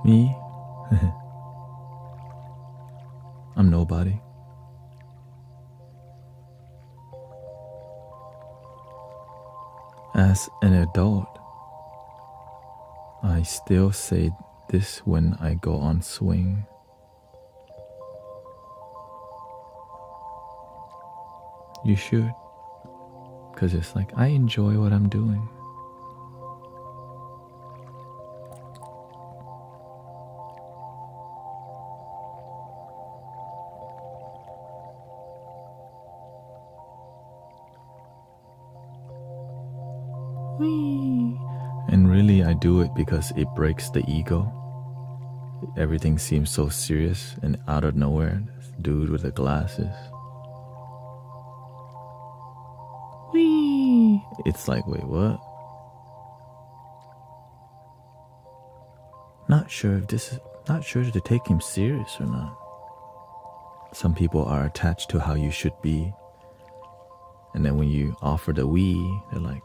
Speaker 1: Me? I'm nobody. As an adult, I still say this when I go on swing. You should, because it's like I enjoy what I'm doing. And really I do it because it breaks the ego. Everything seems so serious, and out of nowhere, this dude with the glasses. Whee! It's like, wait, what? Not sure to take him serious or not. Some people are attached to how you should be. And then when you offer the we, they're like,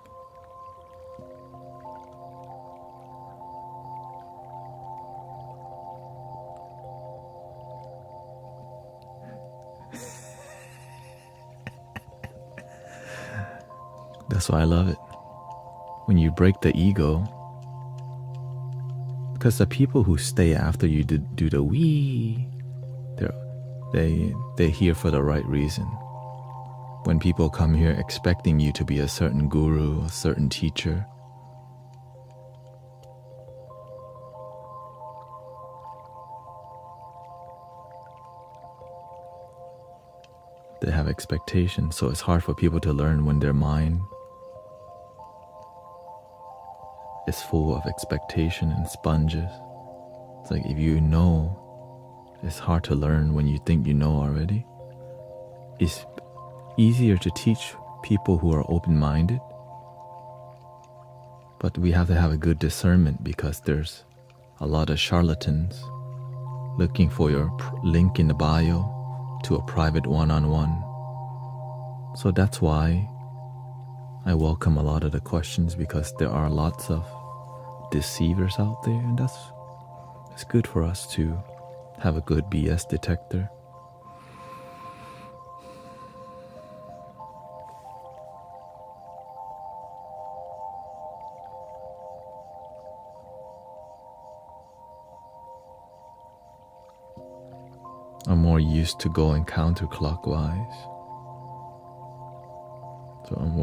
Speaker 1: that's why I love it. When you break the ego, because the people who stay after you do the we, they're here for the right reason. When people come here expecting you to be a certain guru, a certain teacher, they have expectations, so it's hard for people to learn when their mind is full of expectation and sponges. It's like if you know, it's hard to learn when you think you know already. It's easier to teach people who are open-minded, but we have to have a good discernment because there's a lot of charlatans looking for your link in the bio to a private one-on-one. So that's why I welcome a lot of the questions, because there are lots of deceivers out there, and it's good for us to have a good BS detector. I'm more used to going counterclockwise. So I'm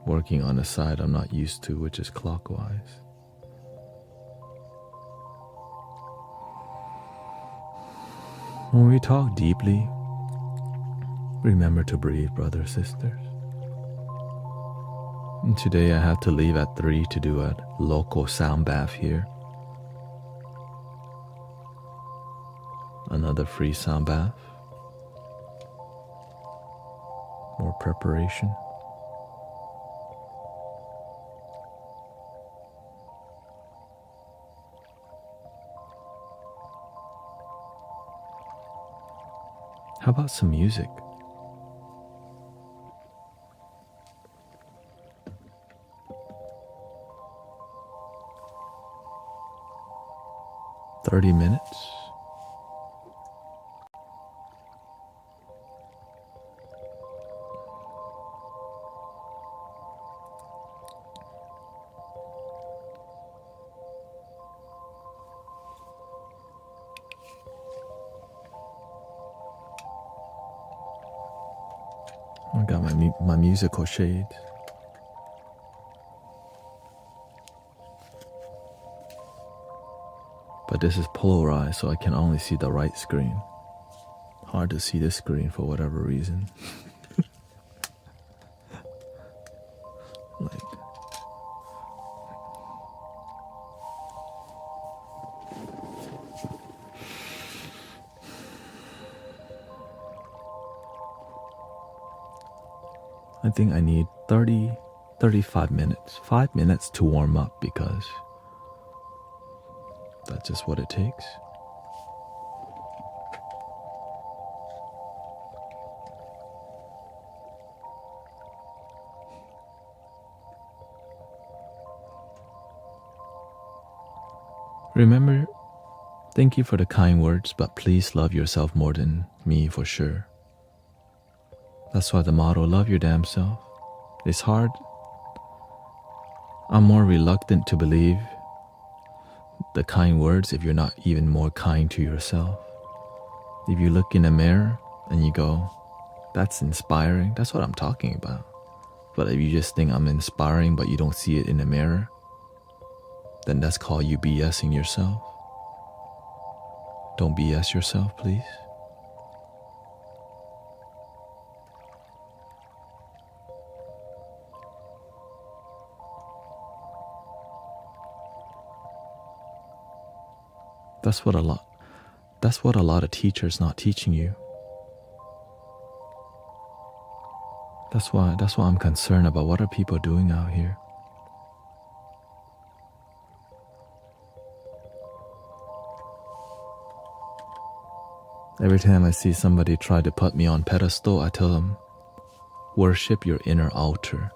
Speaker 1: working on a side I'm not used to, which is clockwise. When we talk deeply, remember to breathe, brothers, sisters. And today I have to leave at 3 to do a local sound bath here. Another free sound bath. More preparation. How about some music? "30 minutes. I got my musical shades. But this is polarized, so I can only see the right screen. Hard to see this screen for whatever reason. Like, I think I need 35 minutes. 5 minutes to warm up because that's just what it takes. Remember, thank you for the kind words, but please love yourself more than me for sure. That's why the motto, love your damn self. It's hard. I'm more reluctant to believe the kind words if you're not even more kind to yourself. If you look in the mirror and you go, that's inspiring, that's what I'm talking about. But if you just think I'm inspiring but you don't see it in the mirror, then that's called you BSing yourself. Don't BS yourself, please. That's what a lot of teachers not teaching you. That's why I'm concerned about what are people doing out here. Every time I see somebody try to put me on pedestal, I tell them, worship your inner altar.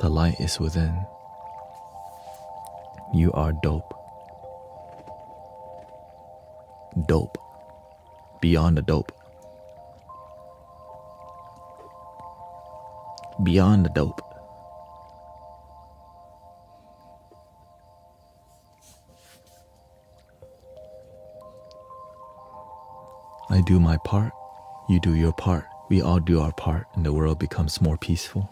Speaker 1: The light is within. You are dope. Dope. Beyond the dope. Beyond the dope. I do my part, you do your part. We all do our part and the world becomes more peaceful.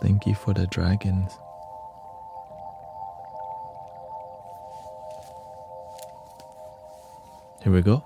Speaker 1: Thank you for the dragons. Here we go.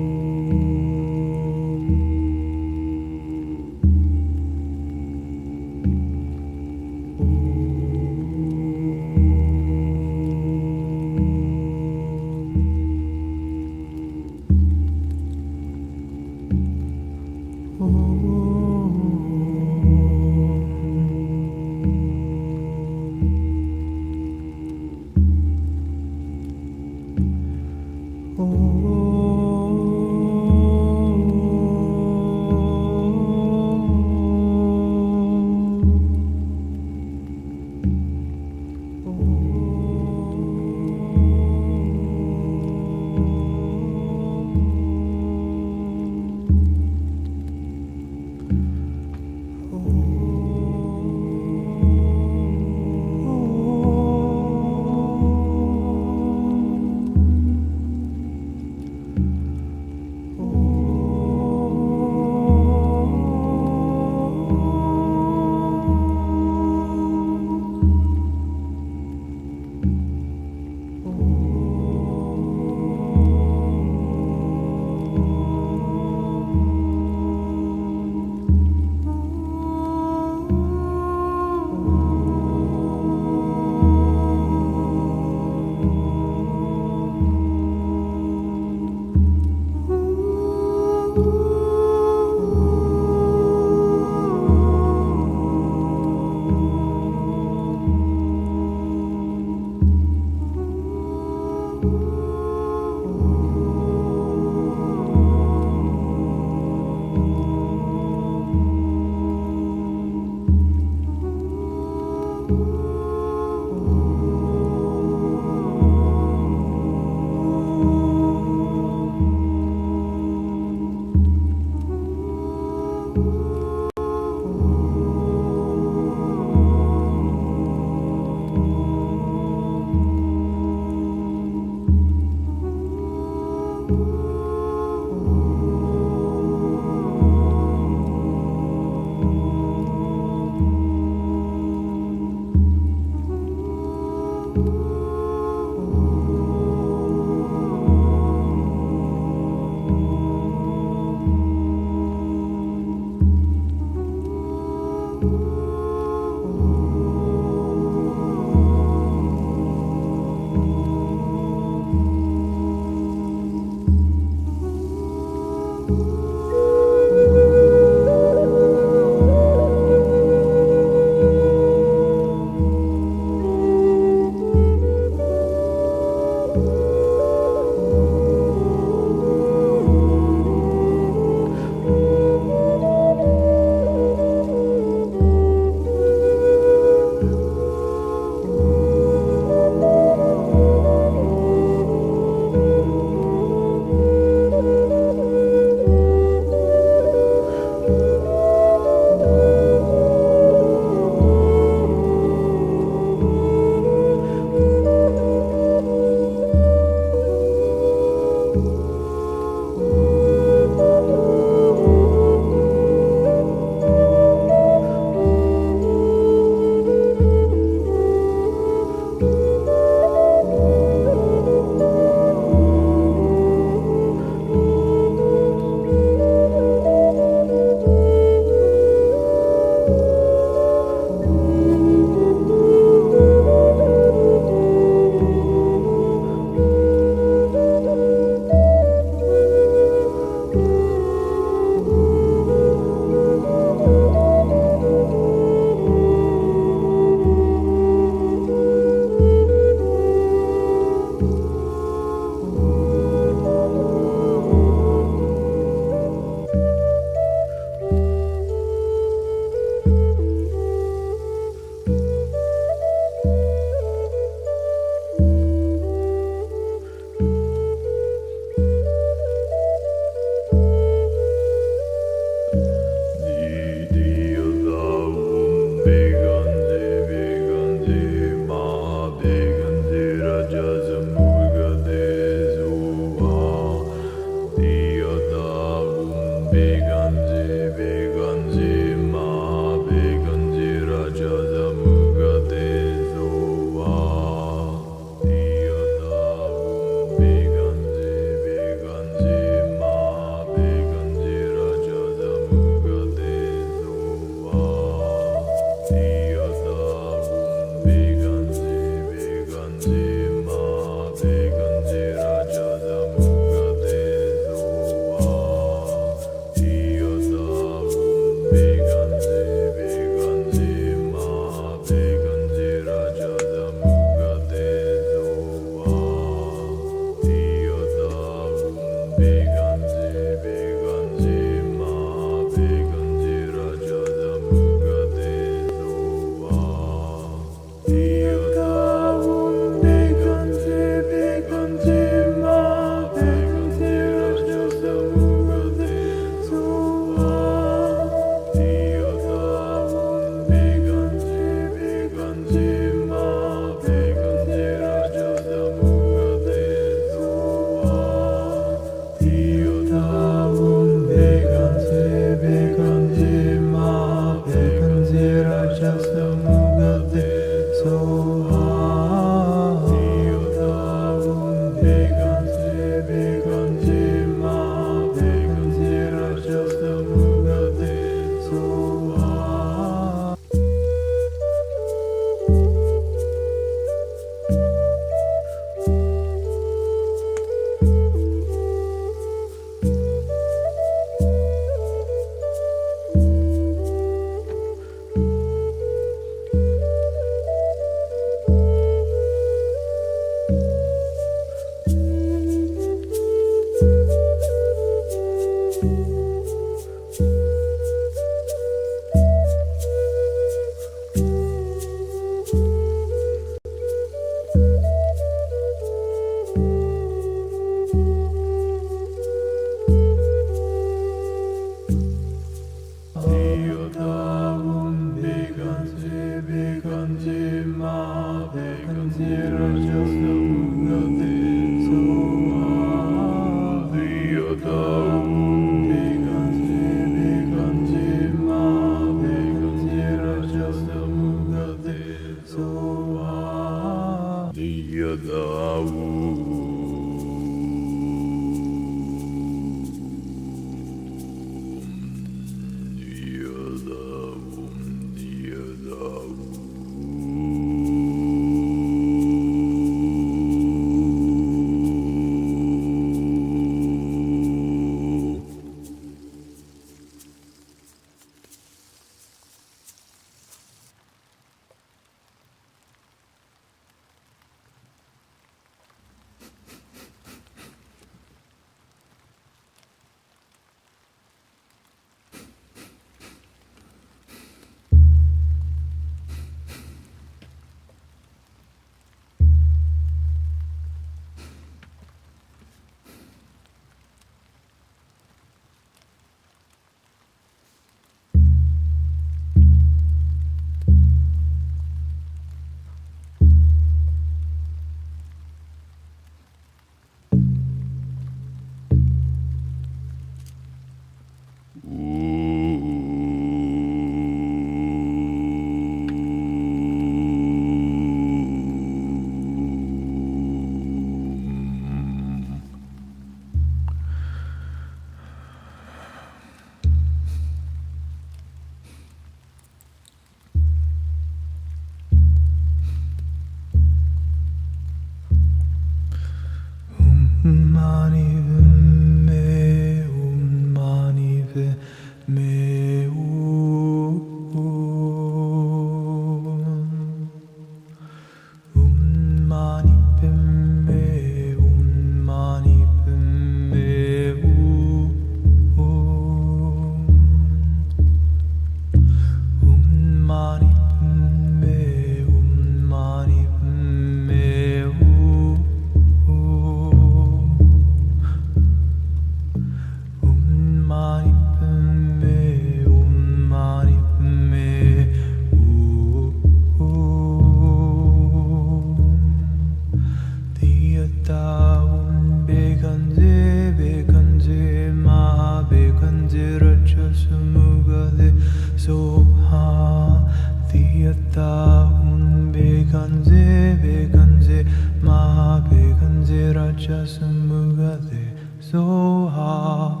Speaker 2: Gade Soha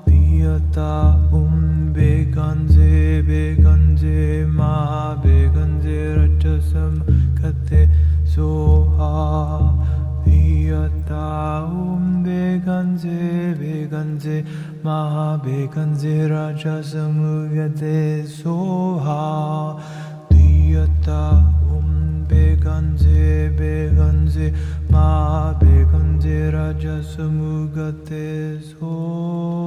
Speaker 2: Piyata Beganze Ma Beganze Rajasam Kate Soha Piyata Beganze Ma Beganze Rajasam Kate Soha Piyata Beganze Ma Beganze Rajasam Kate Soha.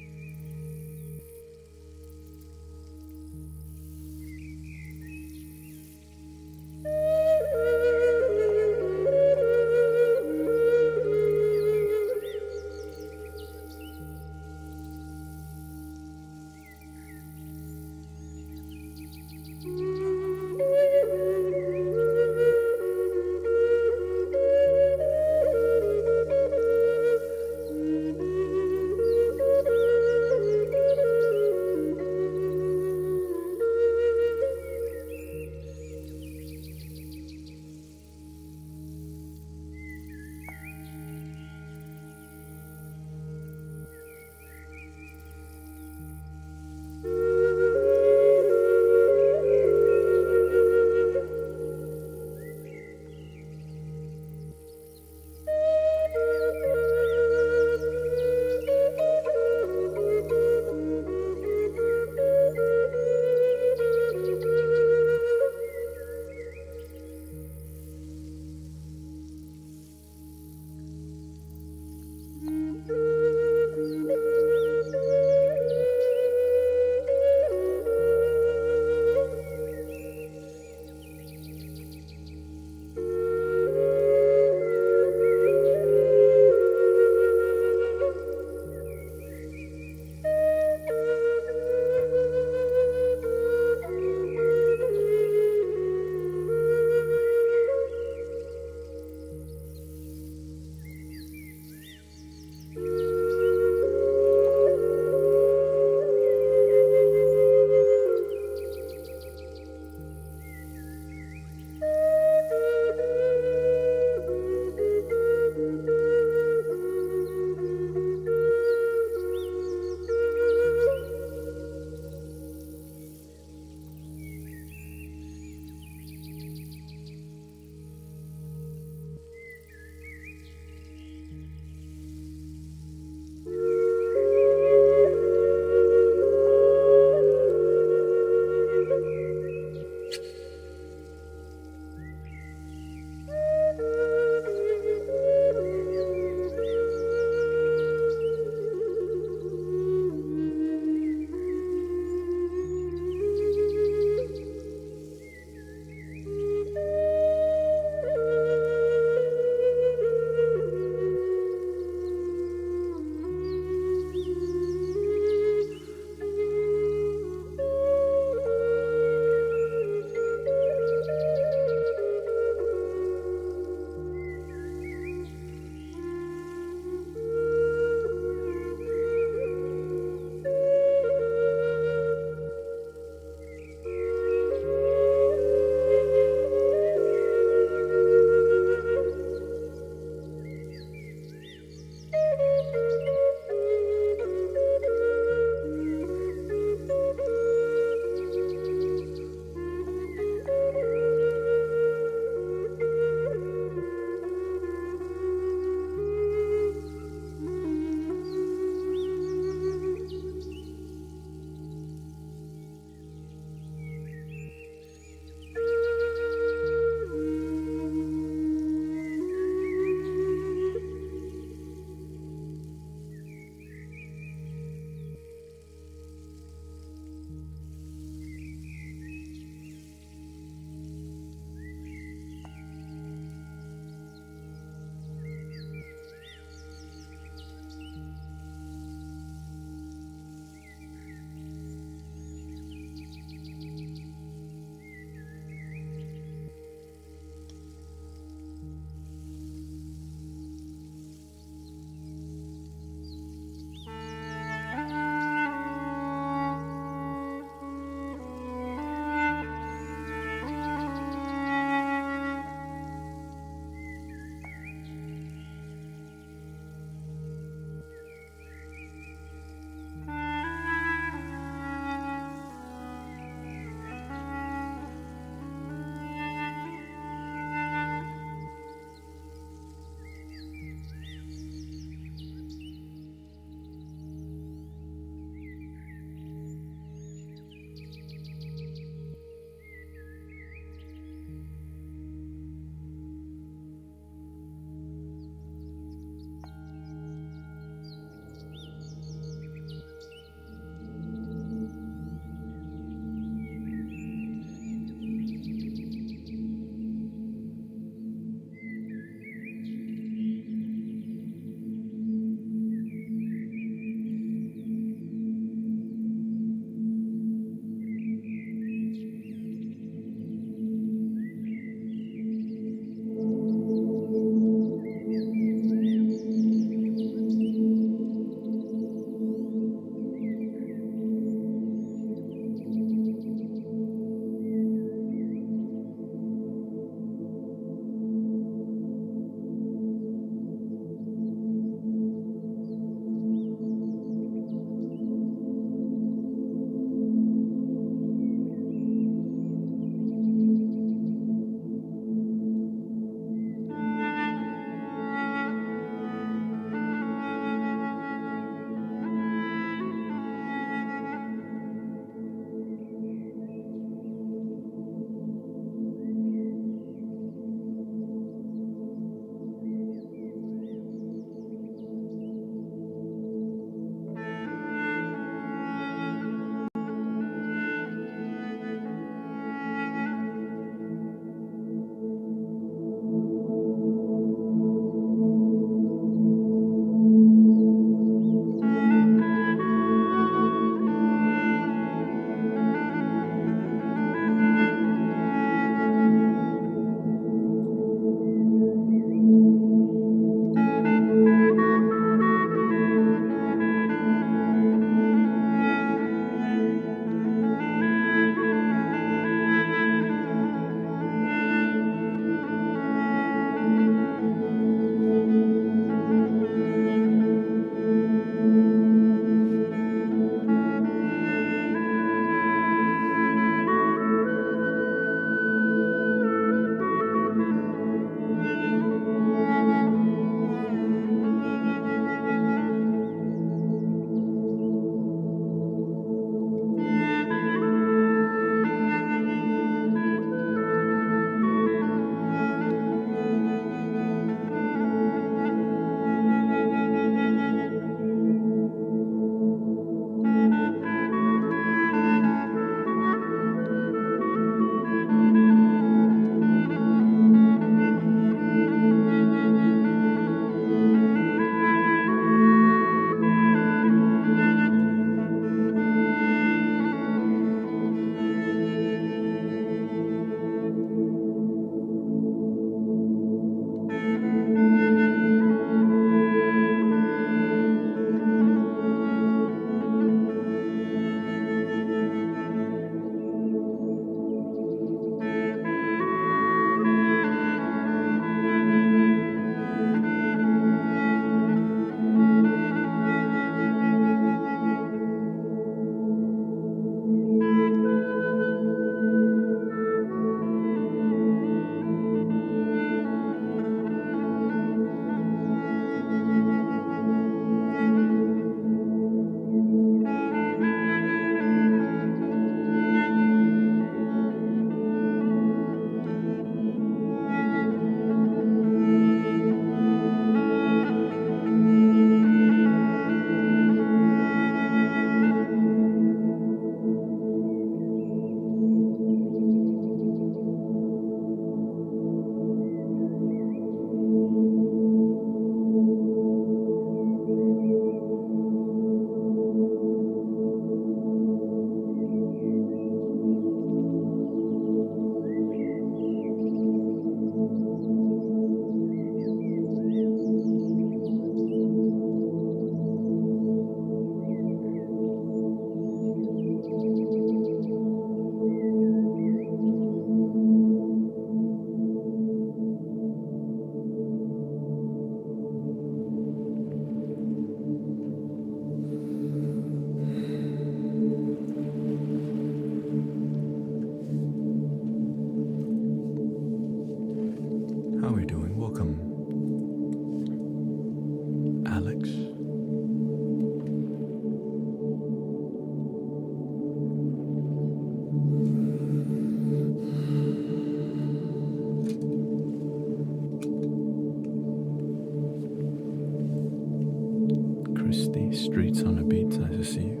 Speaker 1: Christy. Streets on the Beats, nice to see you.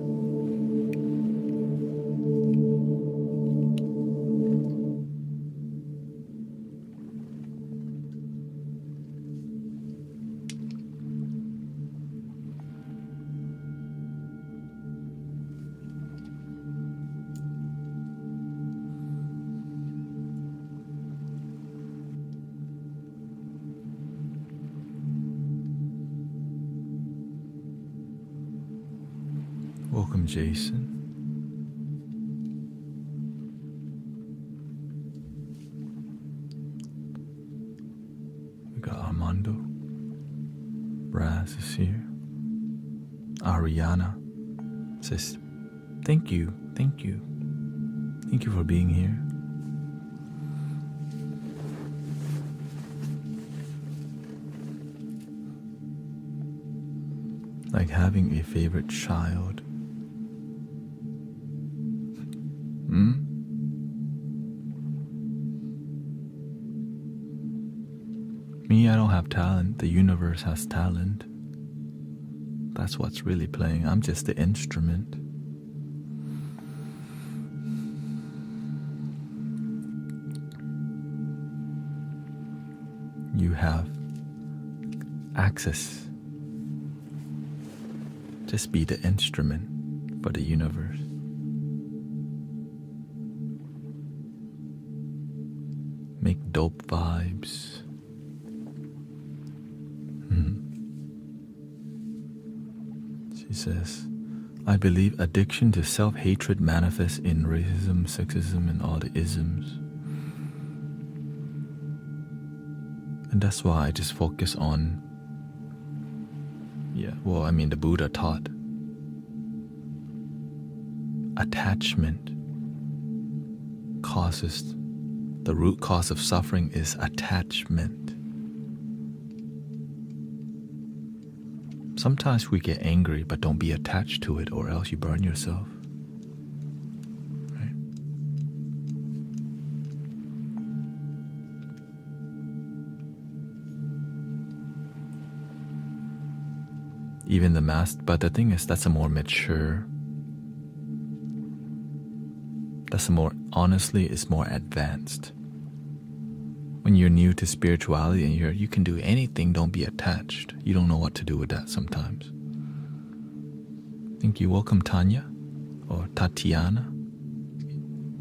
Speaker 1: Welcome, Jason. We got Armando. Raz is here. Ariana says, thank you for being here. Like having a favorite child. Me, I don't have talent. The universe has talent. That's what's really playing. I'm just the instrument. You have access. Just be the instrument for the universe. Make dope vibes. She says, I believe addiction to self-hatred manifests in racism, sexism, and all the isms. And that's why I just focus on, the Buddha taught attachment causes, the root cause of suffering is attachment. Sometimes we get angry, but don't be attached to it or else you burn yourself. Right? Even the master, but the thing is, that's a more mature, honestly, it's more advanced. When you're new to spirituality and you can do anything, don't be attached. You don't know what to do with that sometimes. Thank you. Welcome, Tanya or Tatiana.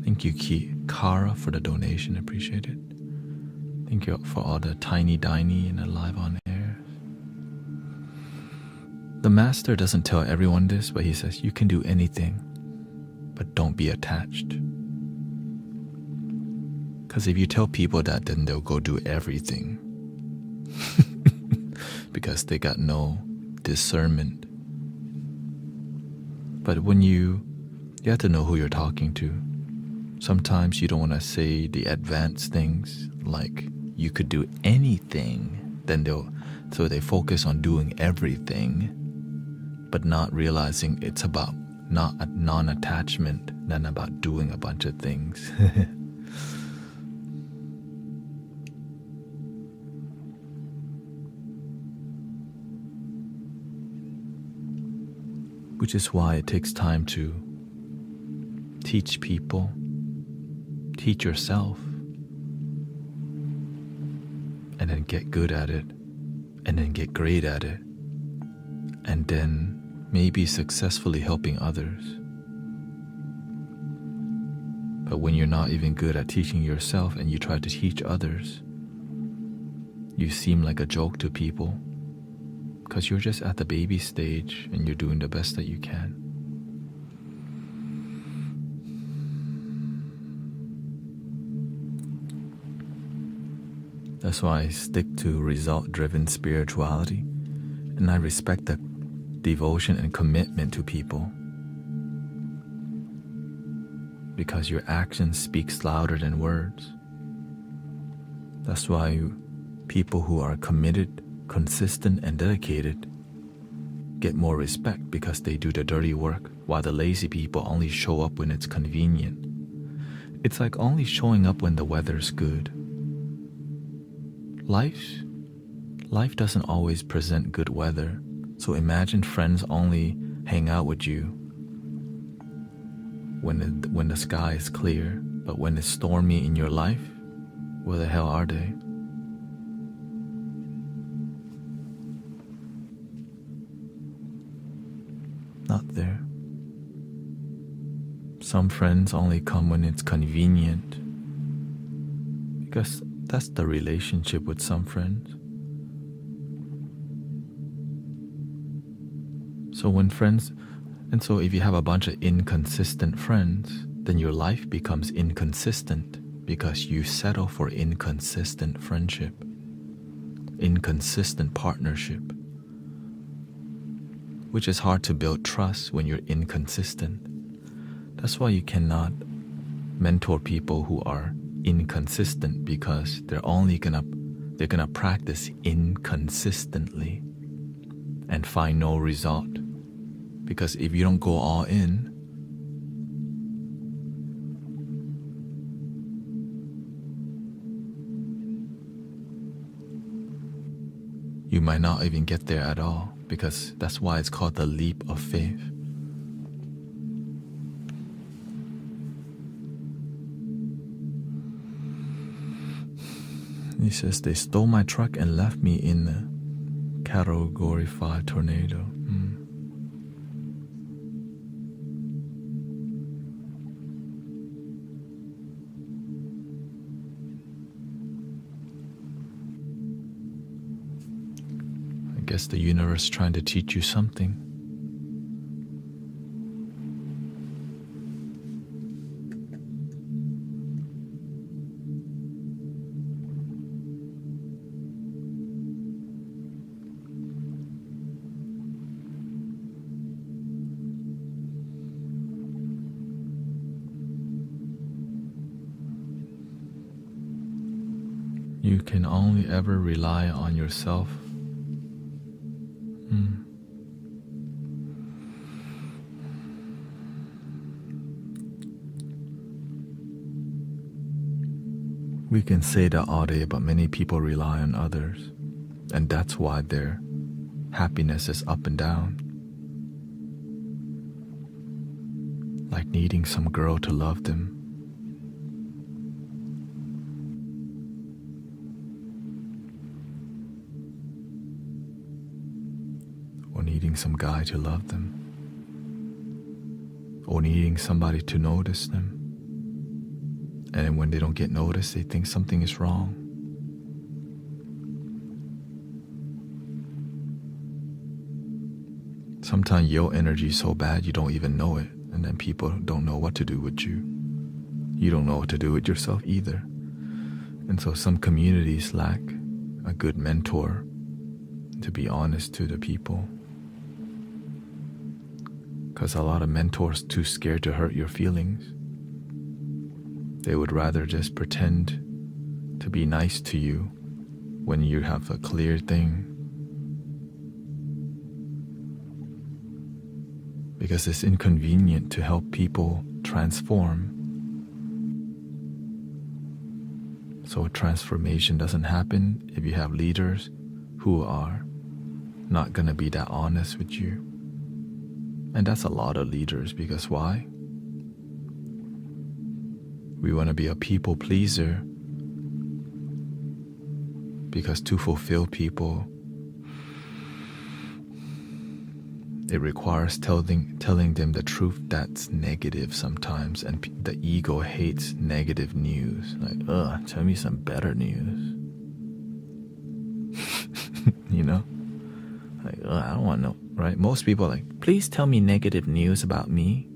Speaker 1: Thank you, Kara, for the donation. Appreciate it. Thank you for all the tiny diny and the live on air. The master doesn't tell everyone this, but he says you can do anything, but don't be attached. Because if you tell people that, then they'll go do everything. Because they got no discernment. But when you have to know who you're talking to. Sometimes you don't want to say the advanced things like you could do anything. Then they focus on doing everything, but not realizing it's about not non-attachment than about doing a bunch of things. Which is why it takes time to teach people, teach yourself, and then get good at it, and then get great at it, and then maybe successfully helping others. But when you're not even good at teaching yourself and you try to teach others, you seem like a joke to people. Because you're just at the baby stage and you're doing the best that you can. That's why I stick to result-driven spirituality, and I respect the devotion and commitment to people. Because your actions speaks louder than words. That's why people who are committed, consistent, and dedicated get more respect because they do the dirty work, while the lazy people only show up when it's convenient. It's like only showing up when the weather's good. Life doesn't always present good weather. So imagine friends only hang out with you when the sky is clear, but when it's stormy in your life, where the hell are they? Not there. Some friends only come when it's convenient, because that's the relationship with some friends. So if you have a bunch of inconsistent friends, then your life becomes inconsistent because you settle for inconsistent friendship, inconsistent partnership, which is hard to build trust when you're inconsistent. That's why you cannot mentor people who are inconsistent, because they're gonna practice inconsistently and find no result. Because if you don't go all in, you might not even get there at all, because that's why it's called the leap of faith. He says, they stole my truck and left me in a Category 5 tornado. I guess the universe trying to teach you something. You can only ever rely on yourself. We can say that all day, but many people rely on others, and that's why their happiness is up and down. Like needing some girl to love them. Or needing some guy to love them. Or needing somebody to notice them. And then when they don't get noticed, they think something is wrong. Sometimes your energy is so bad you don't even know it, and then people don't know what to do with you. You don't know what to do with yourself either. And so some communities lack a good mentor to be honest to the people. Because a lot of mentors too scared to hurt your feelings. They would rather just pretend to be nice to you when you have a clear thing. Because it's inconvenient to help people transform. So transformation doesn't happen if you have leaders who are not going to be that honest with you. And that's a lot of leaders, because why? We want to be a people pleaser, because to fulfill people, it requires telling them the truth that's negative sometimes, and the ego hates negative news. Like, tell me some better news. You know? Like, I don't want to know, right? Most people are like, please tell me negative news about me.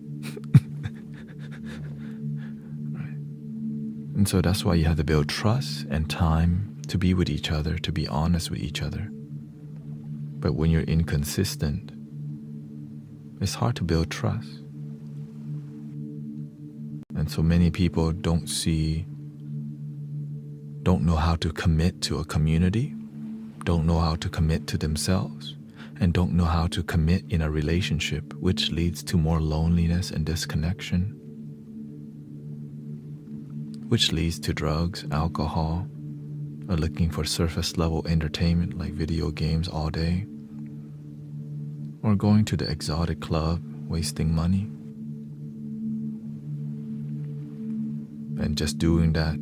Speaker 1: And so that's why you have to build trust and time to be with each other, to be honest with each other. But when you're inconsistent, it's hard to build trust. And so many people don't know how to commit to a community, don't know how to commit to themselves, and don't know how to commit in a relationship, which leads to more loneliness and disconnection, which leads to drugs, alcohol, or looking for surface level entertainment like video games all day. or going to the exotic club, wasting money, and just doing that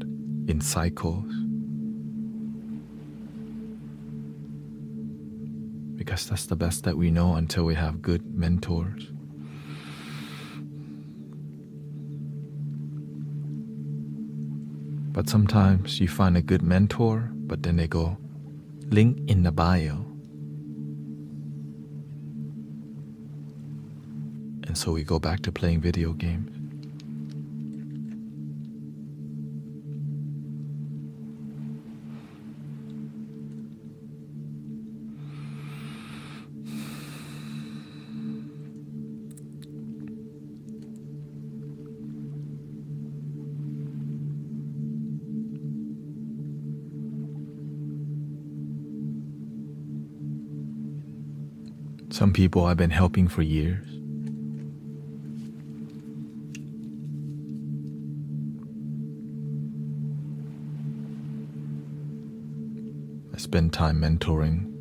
Speaker 1: in cycles. Because that's the best that we know until we have good mentors. But sometimes you find a good mentor, but then they go, link in the bio. And so we go back to playing video games. Some people I've been helping for years. I spend time mentoring,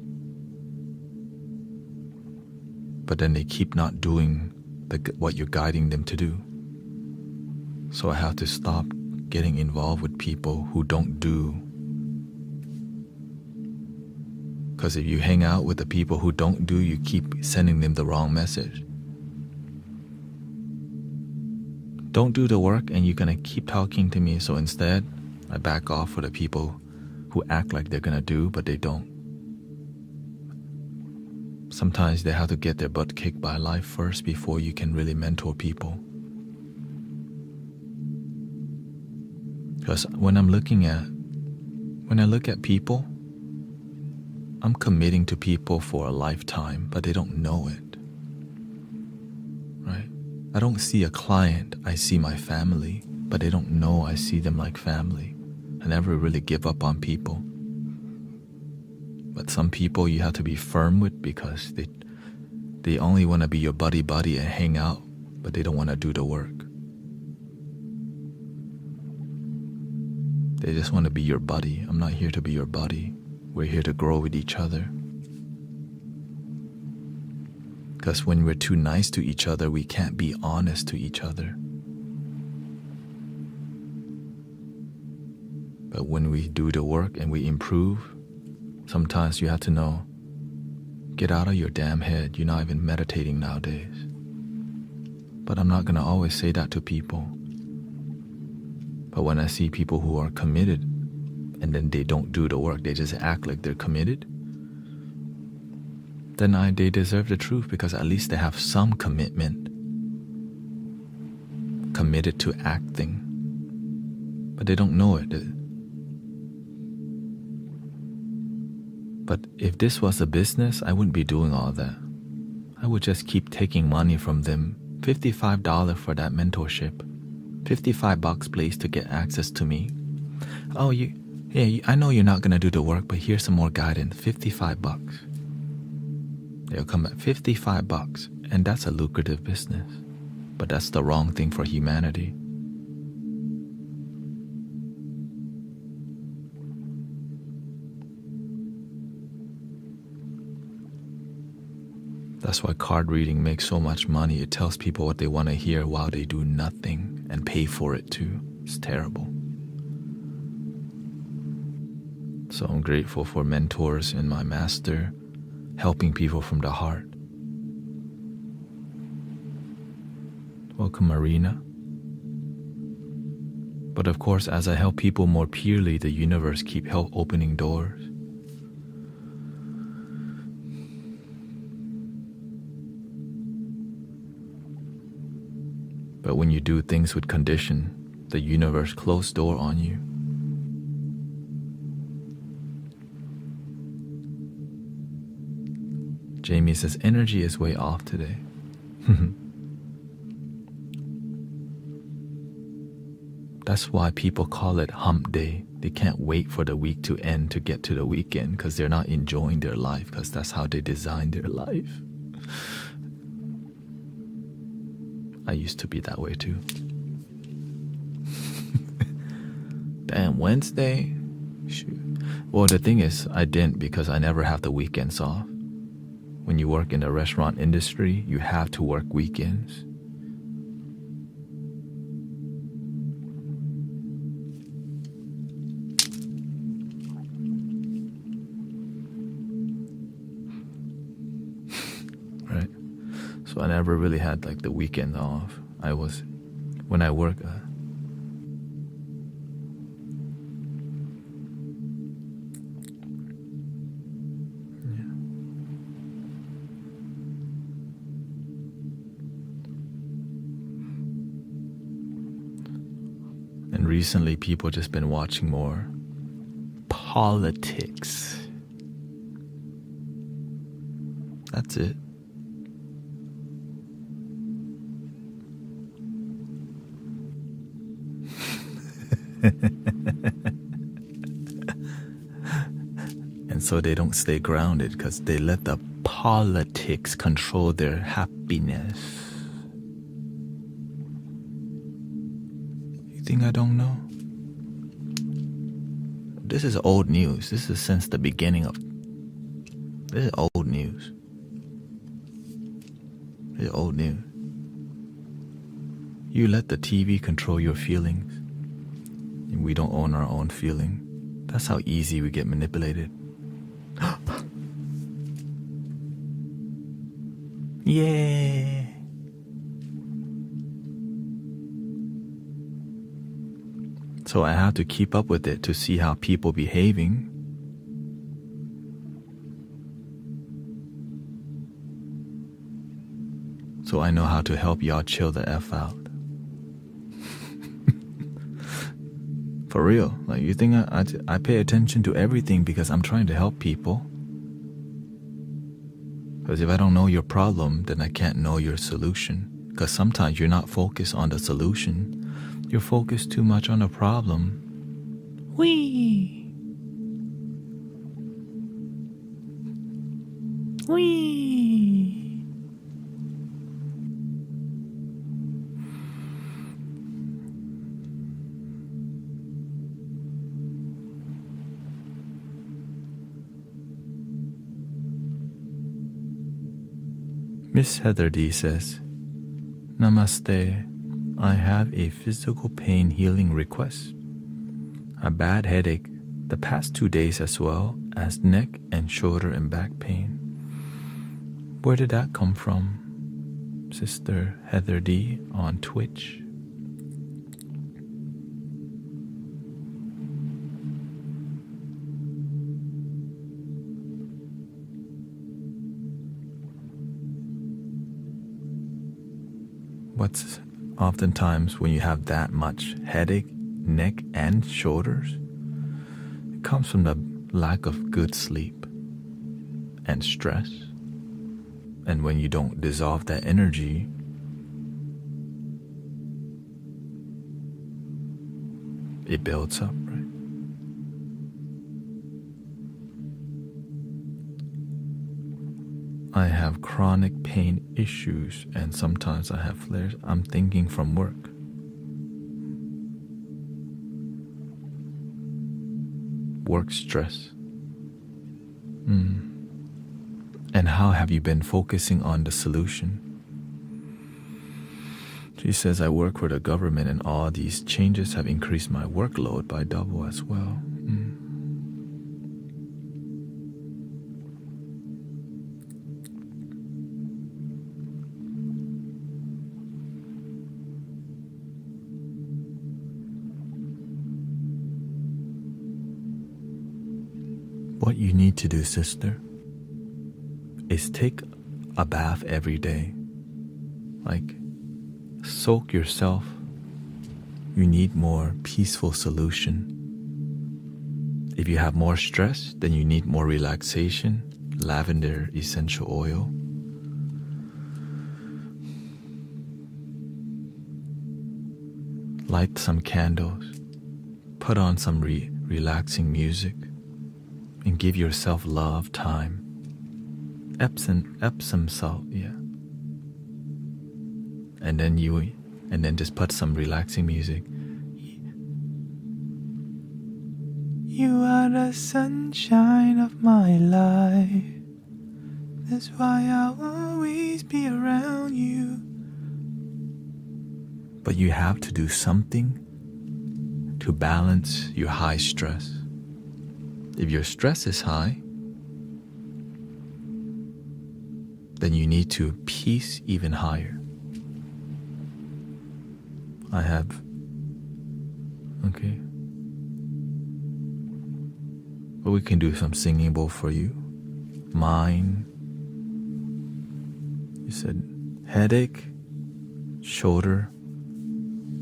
Speaker 1: but then they keep not doing what you're guiding them to do. So I have to stop getting involved with people who don't do. Because if you hang out with the people who don't do, you keep sending them the wrong message. Don't do the work and you're going to keep talking to me. So instead, I back off for the people who act like they're going to do, but they don't. Sometimes they have to get their butt kicked by life first before you can really mentor people. Because when I look at people, I'm committing to people for a lifetime, but they don't know it, right? I don't see a client, I see my family, but they don't know I see them like family. I never really give up on people. But some people you have to be firm with because they only want to be your buddy and hang out, but they don't want to do the work. They just want to be your buddy. I'm not here to be your buddy. We're here to grow with each other. Because when we're too nice to each other, we can't be honest to each other. But when we do the work and we improve, sometimes you have to know, get out of your damn head. You're not even meditating nowadays. But I'm not going to always say that to people. But when I see people who are committed and then they don't do the work, they just act like they're committed, then they deserve the truth because at least they have some commitment, committed to acting. But they don't know it. But if this was a business, I wouldn't be doing all that. I would just keep taking money from them. $55 for that mentorship. $55 please to get access to me. Oh, I know you're not going to do the work, but here's some more guidance. $55. They'll come back, $55. And that's a lucrative business. But that's the wrong thing for humanity. That's why card reading makes so much money. It tells people what they want to hear while they do nothing and pay for it too. It's terrible. So I'm grateful for mentors and my master helping people from the heart. Welcome, Marina. But of course, as I help people more purely, the universe keeps opening doors. But when you do things with condition, the universe closes door on you. Jamie says, energy is way off today. That's why people call it hump day. They can't wait for the week to end to get to the weekend because they're not enjoying their life because that's how they designed their life. I used to be that way too. Damn, Wednesday? Shoot. Well, the thing is, I didn't because I never have the weekends off. when you work in the restaurant industry, you have to work weekends. Right? So I never really had like the weekend off. When I work, and recently people just been watching more politics. That's it. And so they don't stay grounded because they let the politics control their happiness. You think I don't know? This is old news. This is since the beginning of... This is old news. This is old news. You let the TV control your feelings. And we don't own our own feeling. That's how easy we get manipulated. Yeah. So I have to keep up with it to see how people behaving. So I know how to help y'all chill the F out. For real. Like, you think I pay attention to everything because I'm trying to help people? Because if I don't know your problem, then I can't know your solution. Because sometimes you're not focused on the solution. You're focused too much on the problem. Whee! Whee! Miss Heather D says, Namaste. I have a physical pain healing request. A bad headache the past 2 days, as well as neck and shoulder and back pain. Where did that come from? Sister Heather D on Twitch. What's oftentimes when you have that much headache, neck, and shoulders, it comes from the lack of good sleep and stress. And when you don't dissolve that energy, it builds up, right? I have chronic pain issues and sometimes I have flares. I'm thinking from work. Work stress. And how have you been focusing on the solution? She says, I work for the government and all these changes have increased my workload by double as well. What you need to do, sister, is take a bath every day. Like, soak yourself. You need more peaceful solution. If you have more stress, then you need more relaxation, lavender essential oil. Light some candles, put on some relaxing music, and give yourself love time. Epsom salt, yeah. And then just put some relaxing music. You are the sunshine of my life.
Speaker 2: That's why I'll always be around you.
Speaker 1: But you have to do something to balance your high stress. If your stress is high, then you need to peace even higher. I have, okay. But we can do some singing bowl for you. Mine. You said headache, shoulder,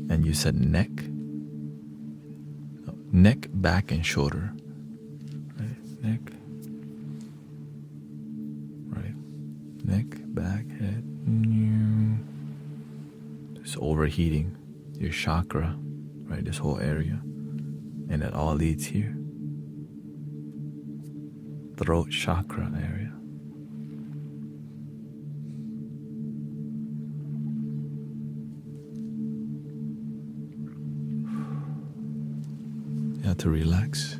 Speaker 1: and you said neck. No, neck, back, and shoulder. Right, neck. Right, neck, back, head. It's overheating your chakra, right? This whole area, and it all leads here. Throat chakra area. You have to relax.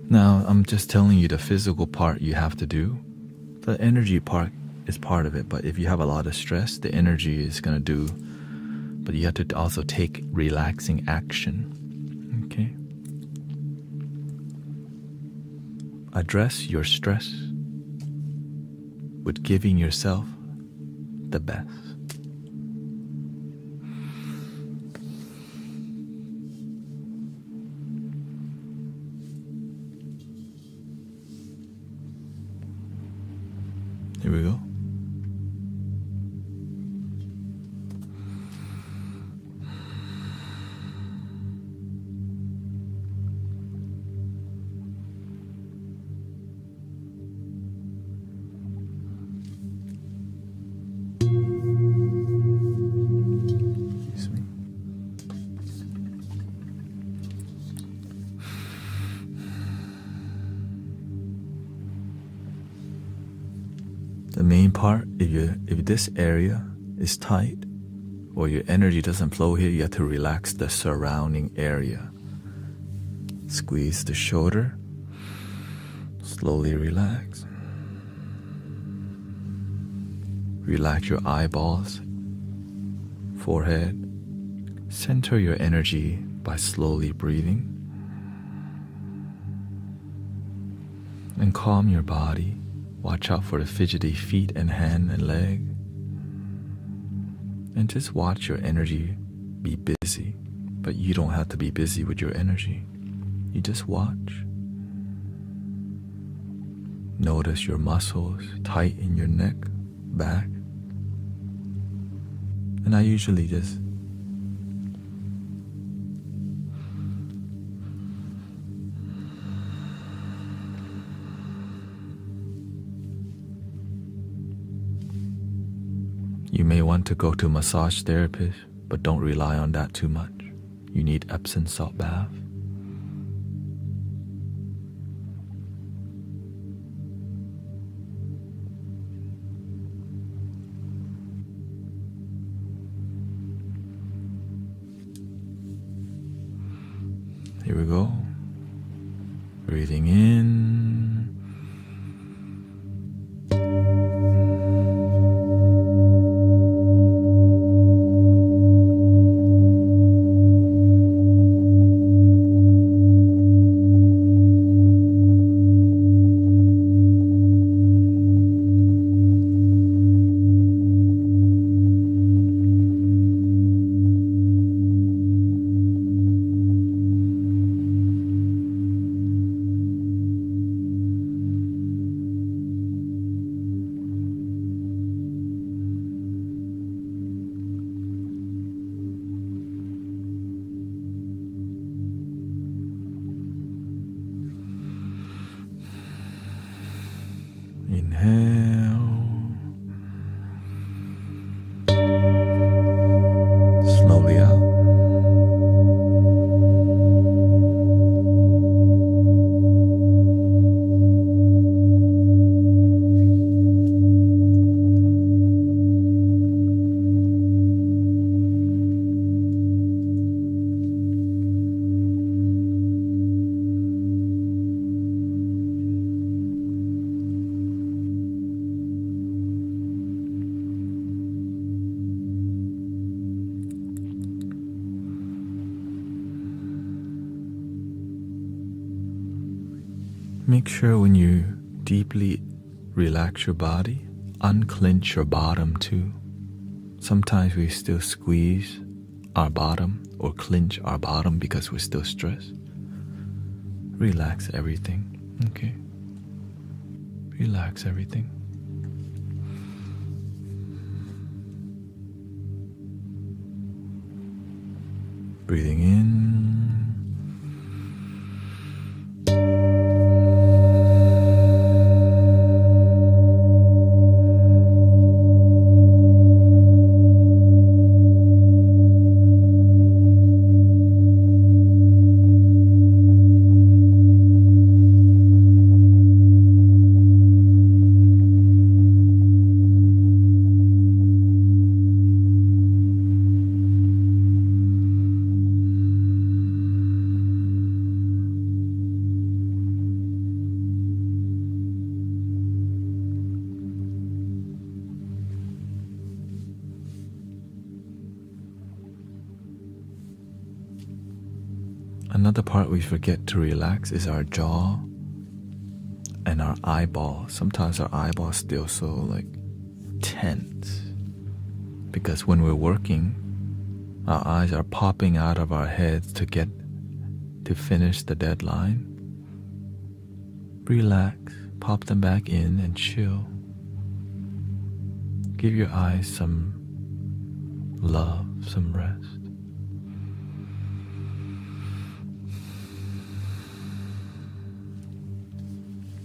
Speaker 1: Now, I'm just telling you the physical part you have to do. The energy part is part of it, but if you have a lot of stress, the energy is going to do. But you have to also take relaxing action. Okay? Address your stress with giving yourself the best. Here we go. Excuse me. The main part, if this area is tight or your energy doesn't flow here, you have to relax the surrounding area. Squeeze the shoulder. Slowly relax. Relax your eyeballs, forehead. Center your energy by slowly breathing. And calm your body. Watch out for the fidgety feet and hand and leg. And just watch your energy be busy. But you don't have to be busy with your energy. You just watch. Notice your muscles tight in your neck, back. And I usually just You may want to go to a massage therapist, but don't rely on that too much. You need Epsom salt bath. Here we go. Breathing in. Make sure when you deeply relax your body, unclench your bottom too. Sometimes we still squeeze our bottom or clench our bottom because we're still stressed. Relax everything, okay? Relax everything. Breathing in. Another part we forget to relax is our jaw and our eyeball. Sometimes our eyeballs still so like tense because when we're working, our eyes are popping out of our heads to finish the deadline. Relax, pop them back in and chill. Give your eyes some love, some rest.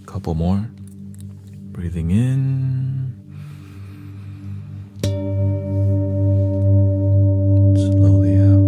Speaker 1: Couple more. Breathing in. Slowly out.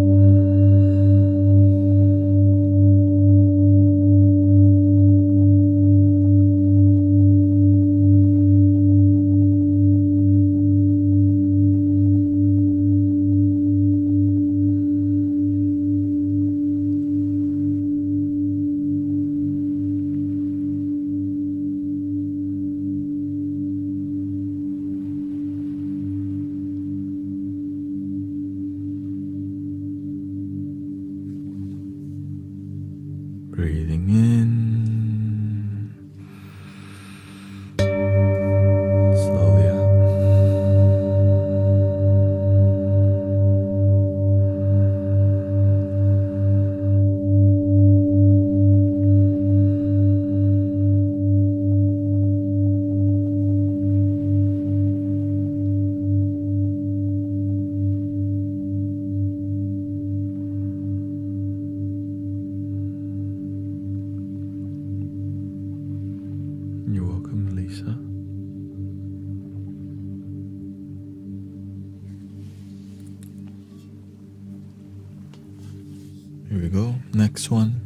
Speaker 1: Breathing in. Slowly out. You're welcome, Lisa. Here we go. Next one.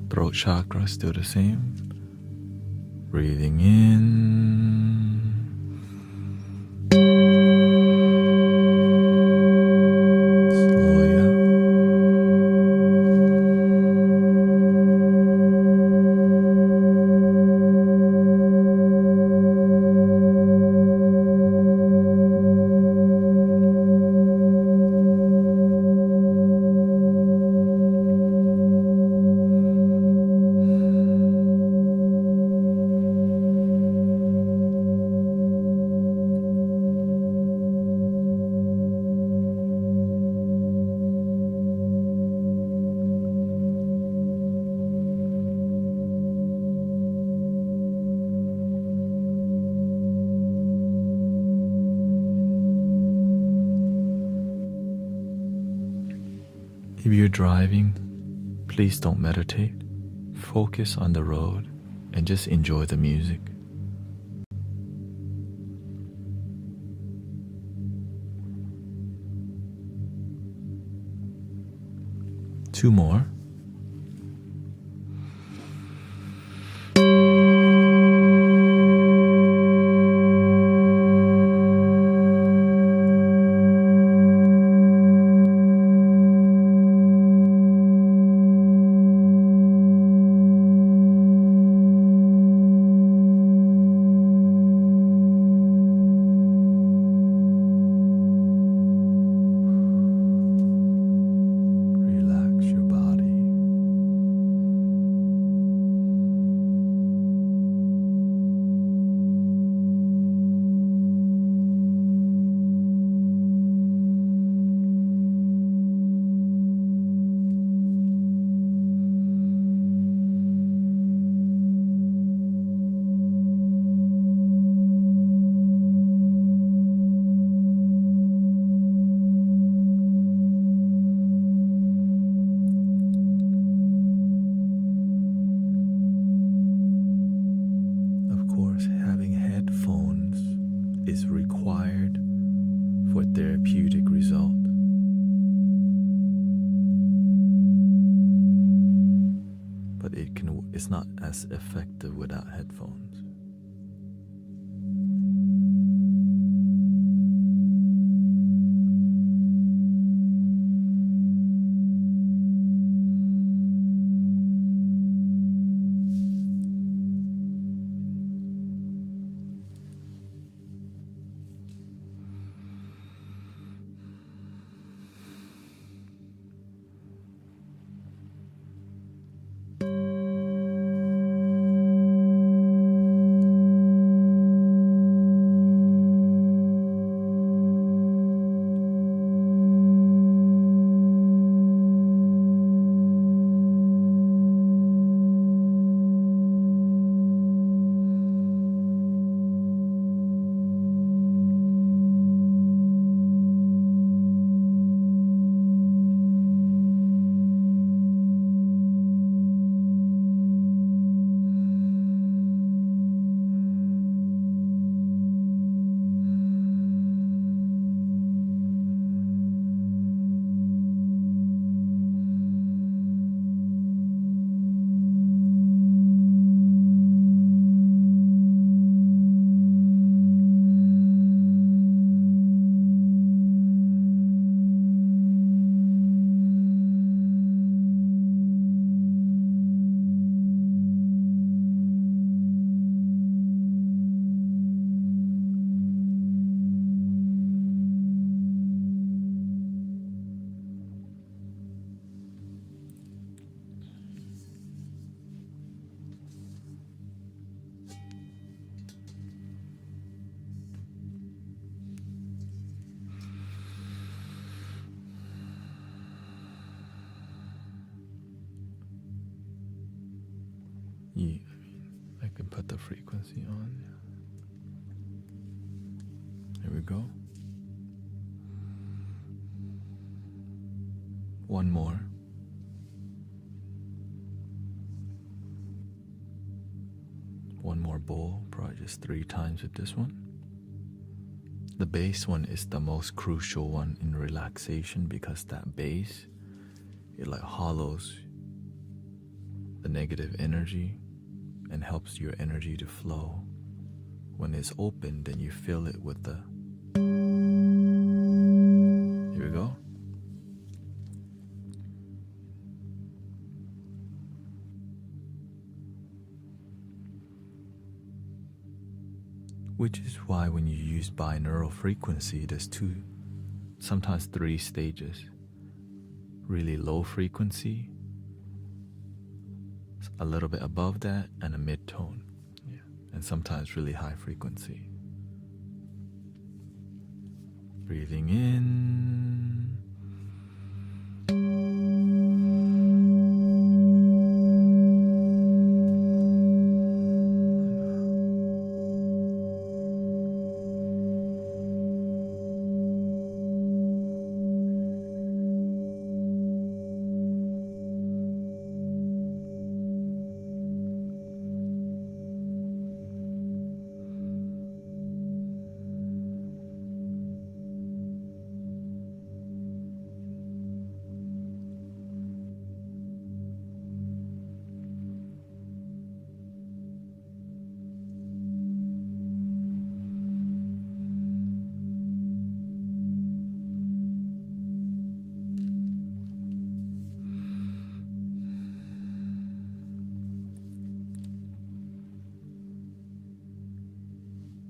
Speaker 1: Throat chakra, still the same. Breathing in. Slowly out. If you're driving, please don't meditate. Focus on the road and just enjoy the music. Two more. Relax your body. required for therapeutic result. But it's not as effective without headphones. Yeah, I can put the frequency on. Here we go. One more. One more bowl, probably just 3 times with this one. The bass one is the most crucial one in relaxation because that bass, it like hollows the negative energy and helps your energy to flow. When it's open, then you fill it with the... Here we go. Which is why when you use binaural frequency, there's 2, sometimes 3 stages. Really low frequency, a little bit above that, and a mid-tone. Yeah. And sometimes really high frequency. Breathing in.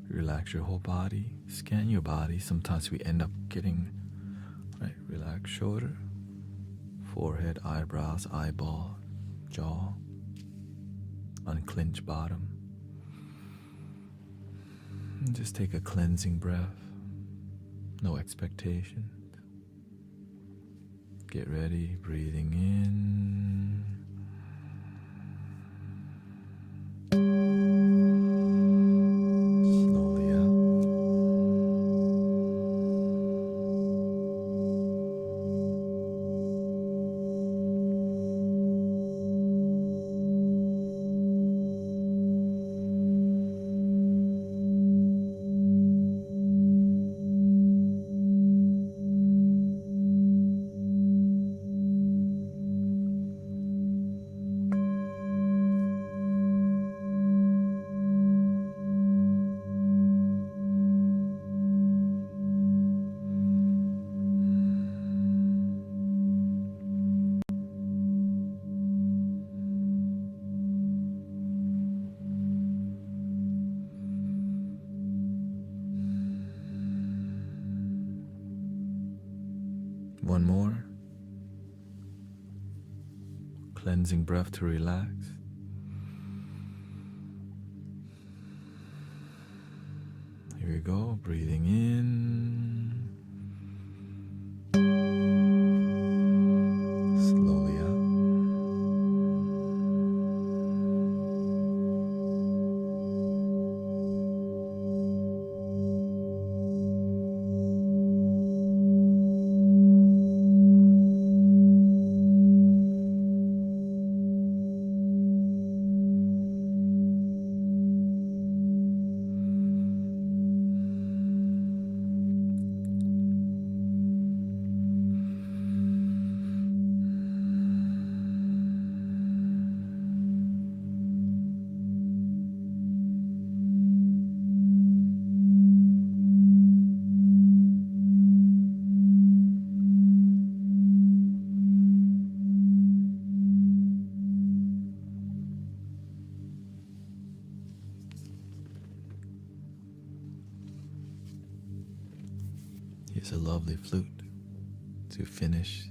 Speaker 1: Relax your whole body, scan your body. Sometimes we end up getting, right, relax shoulder, forehead, eyebrows, eyeball, jaw, unclench bottom. And just take a cleansing breath, no expectation. Get ready, breathing in. one more. Cleansing breath to relax. Here we go, breathing in. Slowly out. Here's a lovely flute to finish.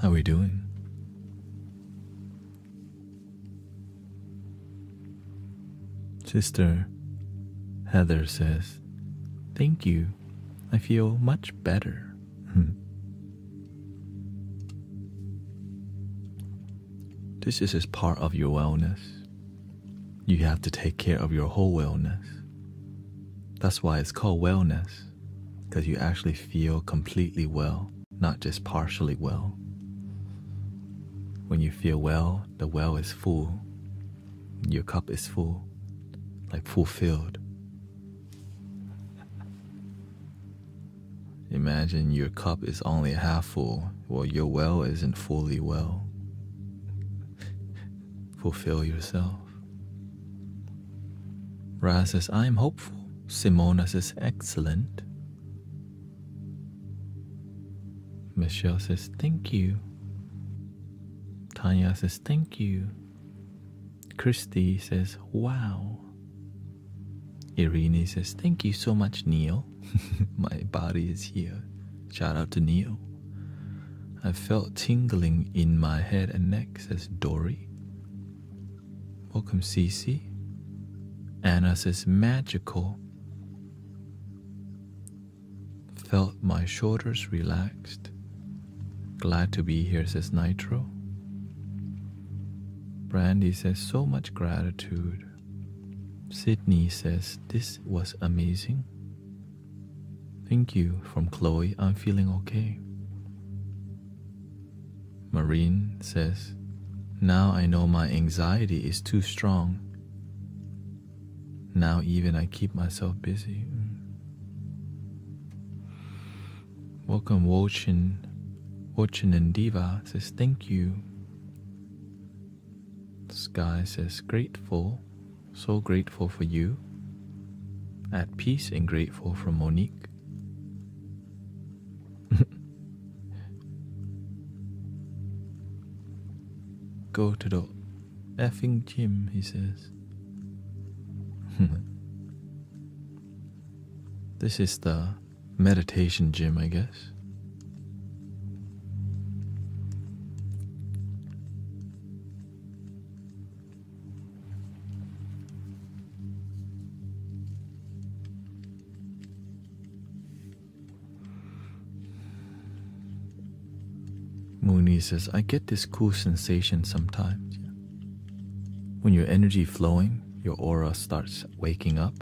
Speaker 1: How are we doing? Sister Heather says, thank you. I feel much better. This is part of your wellness. You have to take care of your whole wellness. That's why it's called wellness, because you actually feel completely well, not just partially well. When you feel well, the well is full. Your cup is full, like fulfilled. Imagine your cup is only half full. Well, your well isn't fully well. Fulfill yourself. Raz says, I'm hopeful. Simona says, excellent. Michelle says, thank you. Tanya says, thank you. Christy says, wow. Irene says, thank you so much, Neil. My body is here. Shout out to Neil. I felt tingling in my head and neck, says Dory. Welcome, Cece. Anna says, magical. Felt my shoulders relaxed. Glad to be here, says Nitro. Brandy says, so much gratitude. Sydney says, this was amazing. Thank you from Chloe. I'm feeling okay. Marine says, now I know my anxiety is too strong. Now even I keep myself busy. Welcome, Wochin and Diva says, thank you. Sky says, grateful. So grateful for you. At peace and grateful from Monique. Go to the effing gym, he says. This is the meditation gym, I guess. Mooney says, I get this cool sensation sometimes. When your energy flowing, your aura starts waking up.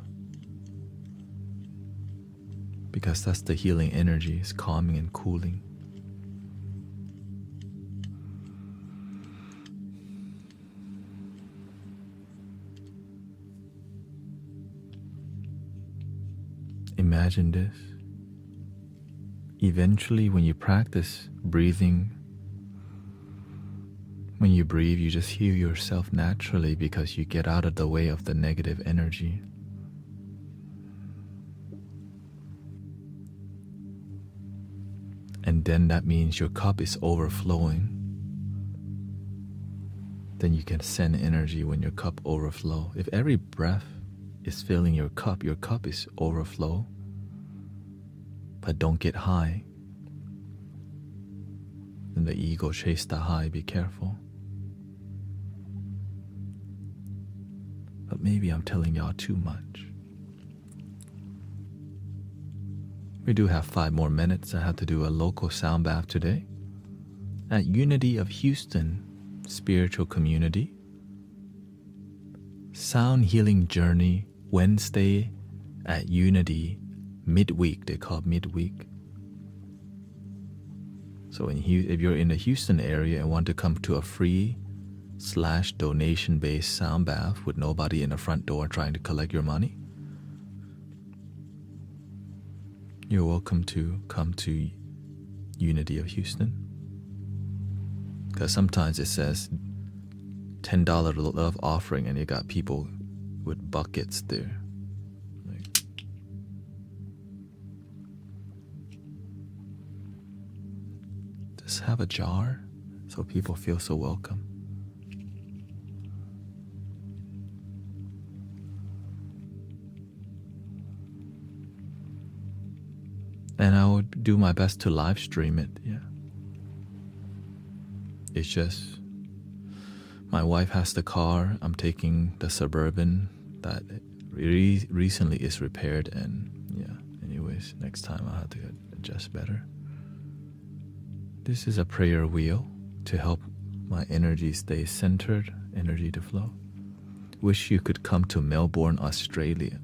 Speaker 1: Because that's the healing energy, it's calming and cooling. Imagine this. Eventually, when you practice breathing, when you breathe, you just heal yourself naturally because you get out of the way of the negative energy. And then that means your cup is overflowing. Then you can send energy when your cup overflow. If every breath is filling your cup is overflow. But don't get high. Then the ego chase the high, be careful. But maybe I'm telling y'all too much. We do have 5 more minutes. I have to do a local sound bath today at Unity of Houston Spiritual Community. Sound Healing Journey, Wednesday at Unity, midweek. They call it midweek. So if you're in the Houston area and want to come to a free / donation-based sound bath with nobody in the front door trying to collect your money, you're welcome to come to Unity of Houston. Because sometimes it says $10 love offering and you got people with buckets there. Just have a jar so people feel so welcome. And I would do my best to live stream it, yeah. It's just my wife has the car. I'm taking the Suburban that recently is repaired, and yeah, anyways, next time I'll have to adjust better. This is a prayer wheel to help my energy stay centered, energy to flow. Wish you could come to Melbourne, Australia.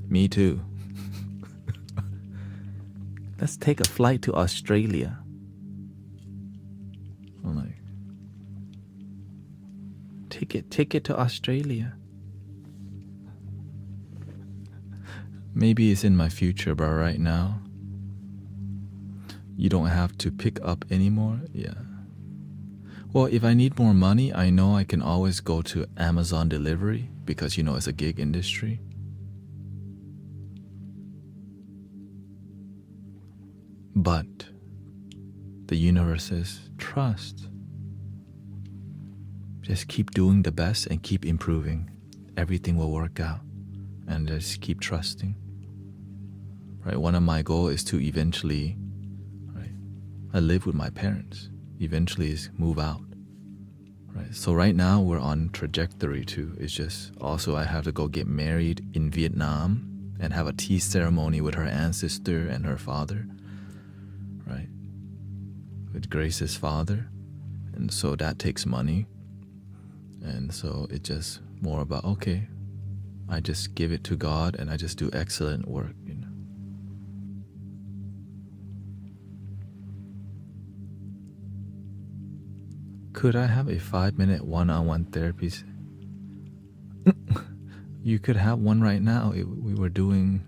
Speaker 1: Me too. Let's take a flight to Australia. I'm like, ticket to Australia. Maybe it's in my future, but right now, you don't have to pick up anymore. Yeah. Well, if I need more money, I know I can always go to Amazon delivery because, it's a gig industry. But the universe says, trust. Just keep doing the best and keep improving. Everything will work out. And just keep trusting. Right? One of my goals is to eventually, right, I live with my parents. Eventually is move out. Right? So right now we're on trajectory to, it's just also I have to go get married in Vietnam and have a tea ceremony with her ancestor and her father. Right? With Grace's father. And so that takes money. And so it's just more about, okay, I just give it to God and I just do excellent work, Could I have a 5-minute one-on-one therapy? You could have one right now. We were doing,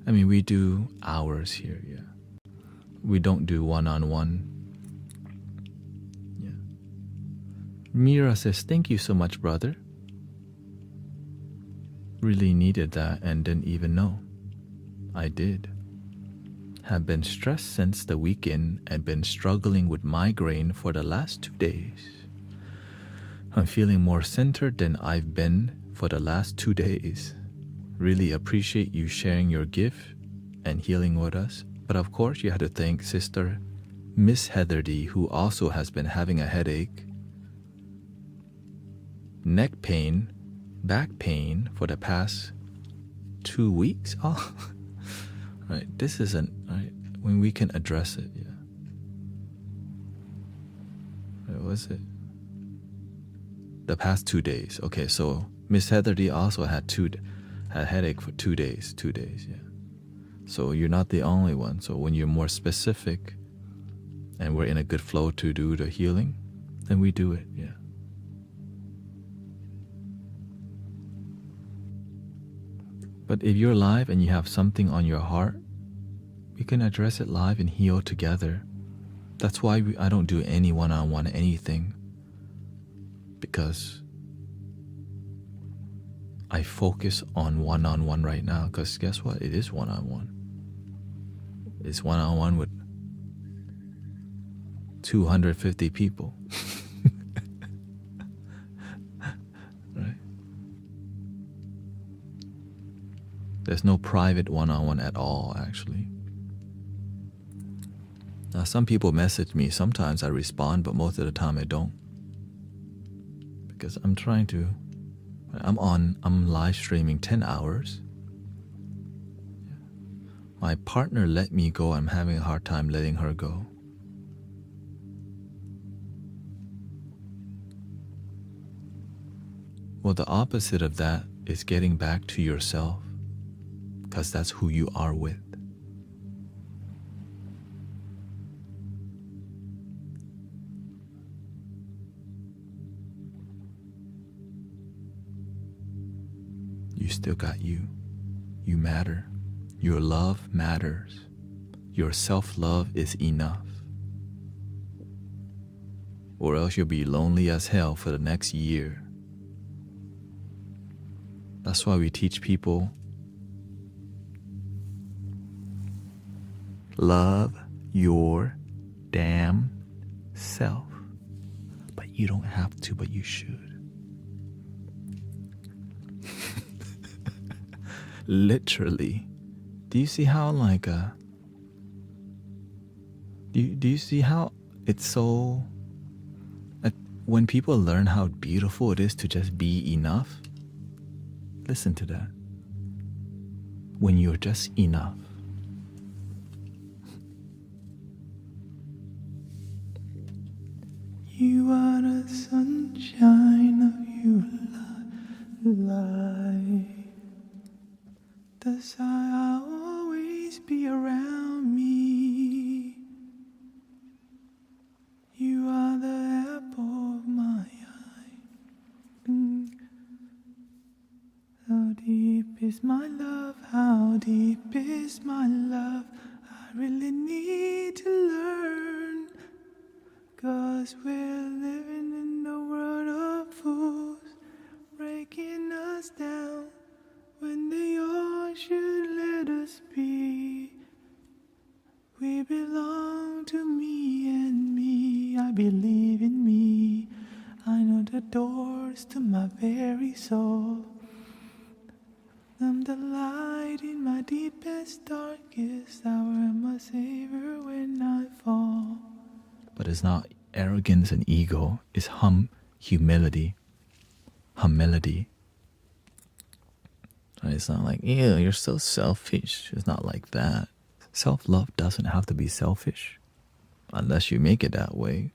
Speaker 1: we do hours here, yeah. We don't do one-on-one. Yeah. Mira says, thank you so much, brother. Really needed that and didn't even know. I did. Have been stressed since the weekend and been struggling with migraine for the last 2 days. I'm feeling more centered than I've been for the last 2 days. Really appreciate you sharing your gift and healing with us. But of course, you had to thank Sister Miss Heather D, who also has been having a headache, neck pain, back pain for the past 2 weeks. Oh, right. This isn't right when we can address it. Yeah. What was it? The past 2 days. Okay, so Miss Heather D also had headache for 2 days. 2 days. Yeah. So you're not the only one. So when you're more specific, and we're in a good flow to do the healing, then we do it. Yeah. But if you're live and you have something on your heart, we can address it live and heal together. That's why I don't do any one-on-one anything. Because I focus on one-on-one right now. Because guess what? It is one-on-one. It's one-on-one with 250 people. Right? There's no private one-on-one at all, actually. Now, some people message me. Sometimes I respond, but most of the time I don't. Because I'm live streaming 10 hours. My partner let me go. I'm having a hard time letting her go. Well, the opposite of that is getting back to yourself, because that's who you are with. You still got you. You matter. Your love matters. Your self-love is enough. Or else you'll be lonely as hell for the next year. That's why we teach people, love your damn self. But you don't have to, but you should. Literally. Do you see how like do you see how it's so when people learn how beautiful it is to just be enough? Listen to that. When you're just enough.
Speaker 2: You are the sunshine of your life. Desire always be around me. You are the apple of my eye. How deep is my love? How deep is my love? I really need to learn. 'Cause we're living in the world of fools, breaking us down when they all should let us be. We belong to me and me. I believe in me. I know the doors to my very soul. I'm the light in my deepest, darkest hour. I'm a savior when I fall.
Speaker 1: But it's not arrogance and ego, it's humility. Humility. And it's not like, ew, you're so selfish. It's not like that. Self-love doesn't have to be selfish unless you make it that way.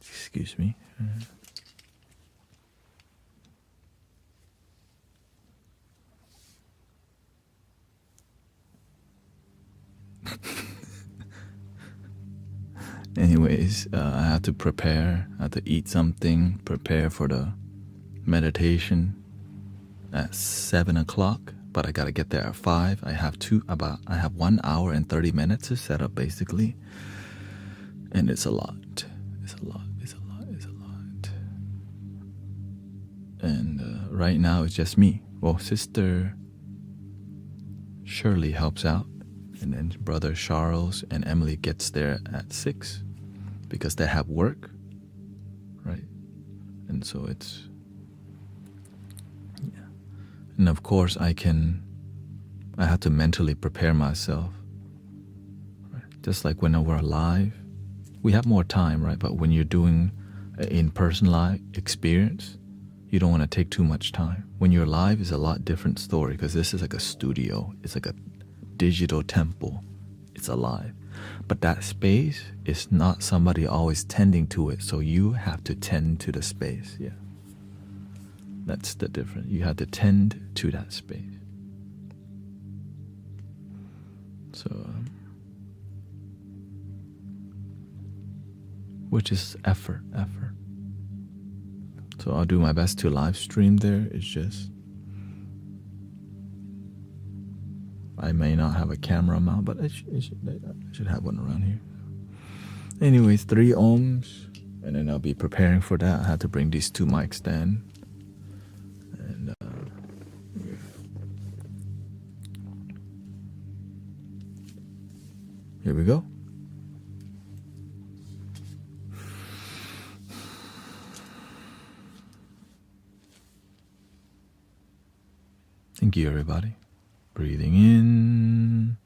Speaker 1: Excuse me. Anyways, I have to prepare. I have to eat something, prepare for the meditation at 7 o'clock. But I gotta get there at 5. I have 1 hour and 30 minutes to set up basically. And it's a lot. It's a lot. And right now it's just me. Well, Sister Shirley helps out. And then Brother Charles and Emily gets there at 6 because they have work, right? And so it's, yeah. And of course I have to mentally prepare myself, right? Just like when we're live, we have more time, right? But when you're doing an in-person live experience, you don't want to take too much time. When you're live, it's a lot different story because this is like a studio. It's like a digital temple. It's alive. But that space is not somebody always tending to it. So you have to tend to the space. Yeah. That's the difference. You have to tend to that space. So, which is effort. So I'll do my best to live stream there. It's just I may not have a camera mount, but I should have one around here. Anyways, 3 ohms, and then I'll be preparing for that. I had to bring these 2 mic stands. And here we go. Thank you, everybody. Breathing in.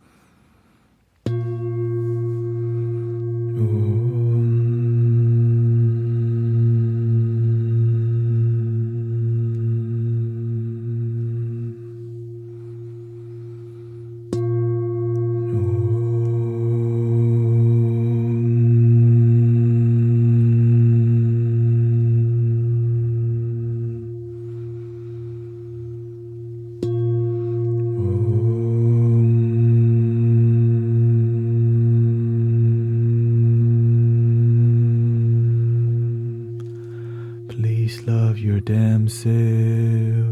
Speaker 1: Please love your damn self.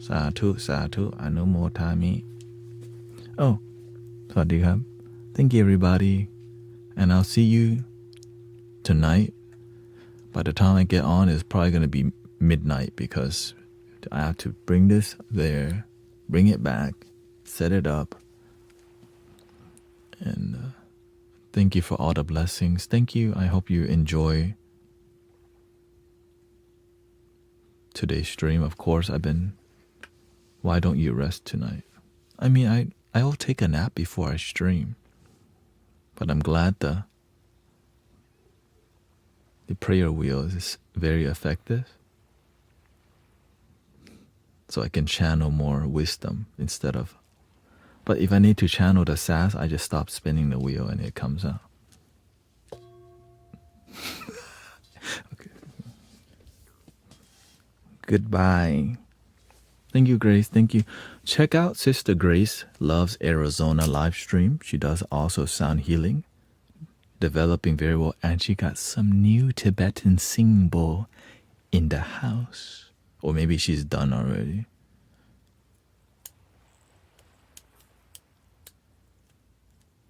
Speaker 1: สาธุสาธุอนุโมทามิ Oh, สวัสดีครับ Thank you, everybody. And I'll see you tonight. By the time I get on, it's probably going to be midnight because I have to bring this there, bring it back, set it up. And thank you for all the blessings. Thank you. I hope you enjoy today's stream. Of course, why don't you rest tonight? I mean, I'll take a nap before I stream. But I'm glad the prayer wheel is very effective. So I can channel more wisdom instead of... But if I need to channel the sass, I just stop spinning the wheel and it comes out. Okay. Goodbye. Thank you, Grace. Thank you. Check out Sister Grace Loves Arizona live stream. She does also sound healing. Developing very well. And she got some new Tibetan singing bowl in the house. Or maybe she's done already.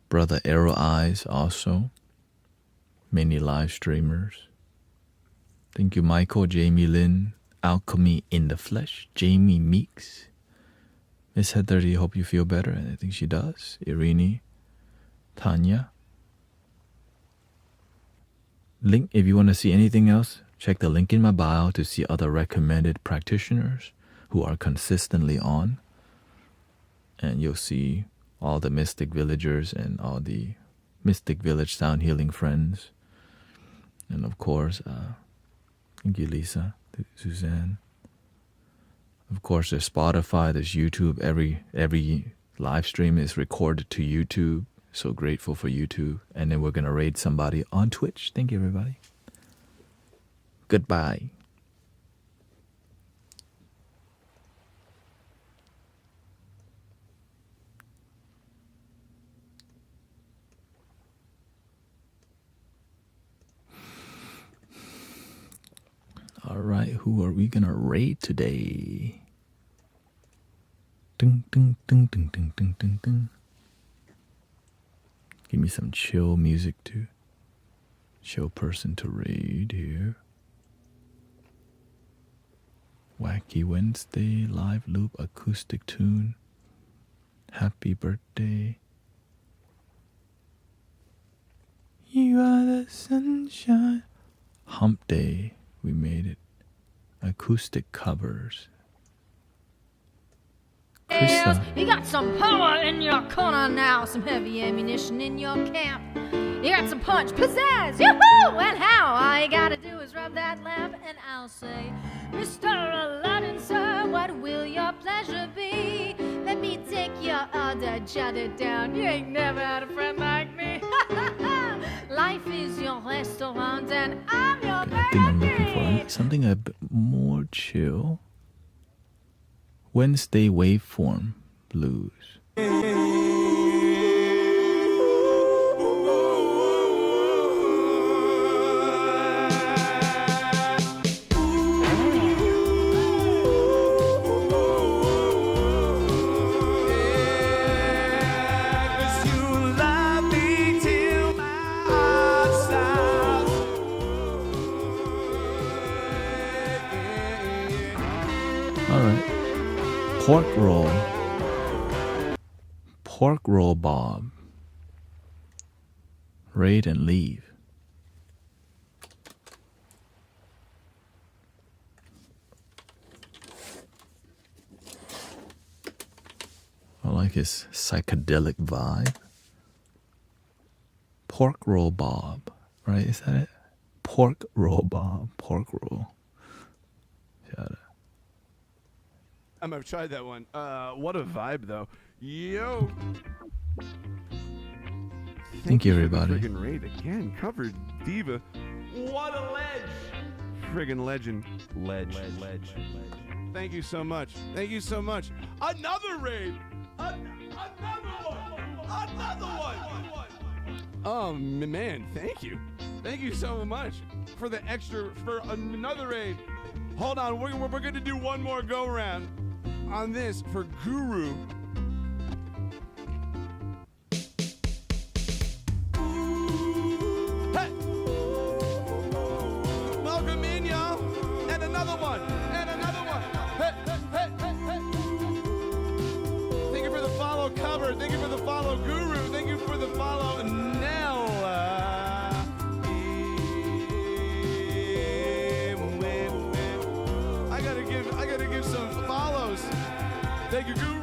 Speaker 1: Brother Arrow Eyes also. Many live streamers. Thank you, Michael, Jamie Lynn, Alchemy in the Flesh, Jamie Meeks. Miss Heather, I hope you feel better. And I think she does. Irene, Tanya. Link, if you want to see anything else, check the link in my bio to see other recommended practitioners who are consistently on. And you'll see all the Mystic Villagers and all the Mystic Village Sound Healing friends. And of course, thank you, Lisa, Suzanne. Of course, there's Spotify, there's YouTube. Every live stream is recorded to YouTube. So grateful for YouTube. And then we're going to raid somebody on Twitch. Thank you, everybody. Goodbye. All right, who are we going to raid today? Ding, ding, ding, ding, ding, ding, ding, ding. Give me some chill music to chill person to raid here. Wacky Wednesday, live loop, acoustic tune. Happy birthday.
Speaker 2: You are the sunshine.
Speaker 1: Hump day, we made it. Acoustic covers. Krista.
Speaker 3: You got some power in your corner now, some heavy ammunition in your camp. You got some punch, pizzazz, yoo-hoo, and how? All you gotta do is rub that lamp and I'll say, Mr. Aladdin, sir, what will your pleasure be? Let me take your order, jot it down. You ain't never had a friend like me. Life is your restaurant and I'm your
Speaker 1: I think I'm looking for something a bit more chill. Wednesday waveform blues. All right. Pork roll Bob. Raid and leave. I like his psychedelic vibe. Pork roll Bob, right? Is that it? Pork roll Bob. Pork roll. Got it.
Speaker 4: I've tried that one. What a vibe, though. Yo.
Speaker 1: Thank you, everybody.
Speaker 4: Friggin' raid again. Covered diva. What a ledge. Friggin' legend. Ledge. Thank you so much. Thank you so much. Another raid. Another one. Oh, man. Thank you. Thank you so much for the extra, for another raid. Hold on. We're going to do one more go round on this for Guru. Hey! Welcome in, y'all. And another one. Thank you, Guru.